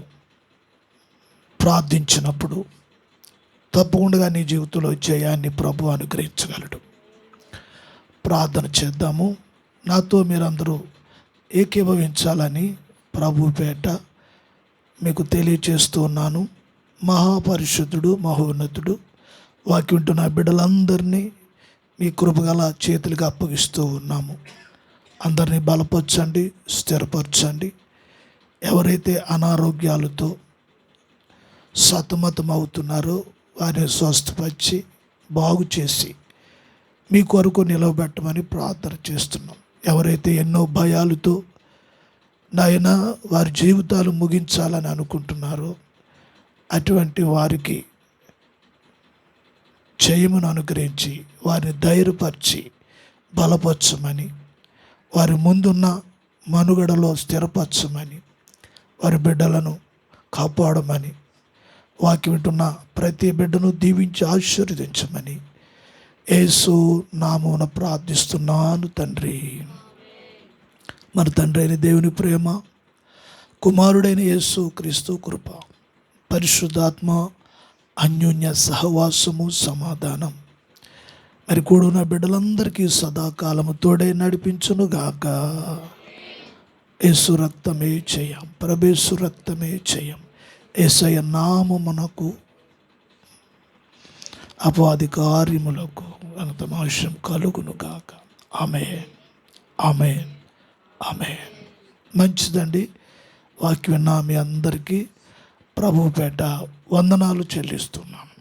ప్రార్థించినప్పుడు తప్పకుండా నీ జీవితంలో జయాన్ని ప్రభు అనుగ్రహించగలడు. ప్రార్థన చేద్దాము. నాతో మీరందరూ ఏకీభవించాలని ప్రభు పేట మీకు తెలియచేస్తూ ఉన్నాను. మహాపరిశుద్ధుడు, మహోన్నతుడు, వాక్యం వింటున్న బిడ్డలందరినీ మీ కృపగల చేతులకు అప్పగిస్తూ ఉన్నాము. అందరినీ బలపరచండి, స్థిరపరచండి. ఎవరైతే అనారోగ్యాలతో సతమతం అవుతున్నారో వారిని స్వస్థపరిచి బాగు చేసి మీ కొరకు నిలవబెట్టమని ప్రార్థన చేస్తున్నాం. ఎవరైతే ఎన్నో భయాలతో నాయన వారి జీవితాలు ముగించాలని అనుకుంటున్నారో అటువంటి వారికి జయమును అనుగ్రహించి వారిని ధైర్యపరిచి బలపరచమని, వారి ముందున్న మనుగడలో స్థిరపరచమని, వారి బిడ్డలను కాపాడమని, వాక్యం వింటున్న ప్రతి బిడ్డను దీవించి ఆశీర్వదించమని యేసు నామమున ప్రార్థిస్తున్నాను తండ్రి. మన తండ్రి అయిన దేవుని ప్రేమ, కుమారుడైన యేసు క్రీస్తు కృప, పరిశుద్ధాత్మ అన్యోన్య సహవాసము, సమాధానం మరి కూడున్న బిడ్డలందరికీ సదాకాలము తోడే నడిపించునుగాక. యేసు రక్తమే చేయం, ప్రభేసు రక్తమే చేయం. యేసయ్య నామమునకు అపవాది కార్యములకు అనంతమాశం కలుగునుగాక. ఆమేన్, ఆమేన్, ఆమేన్. మంచిదండి. వాక్యం విన్న మీ అందరికీ ప్రభు పేట వందనాలు చెల్లిస్తున్నాను.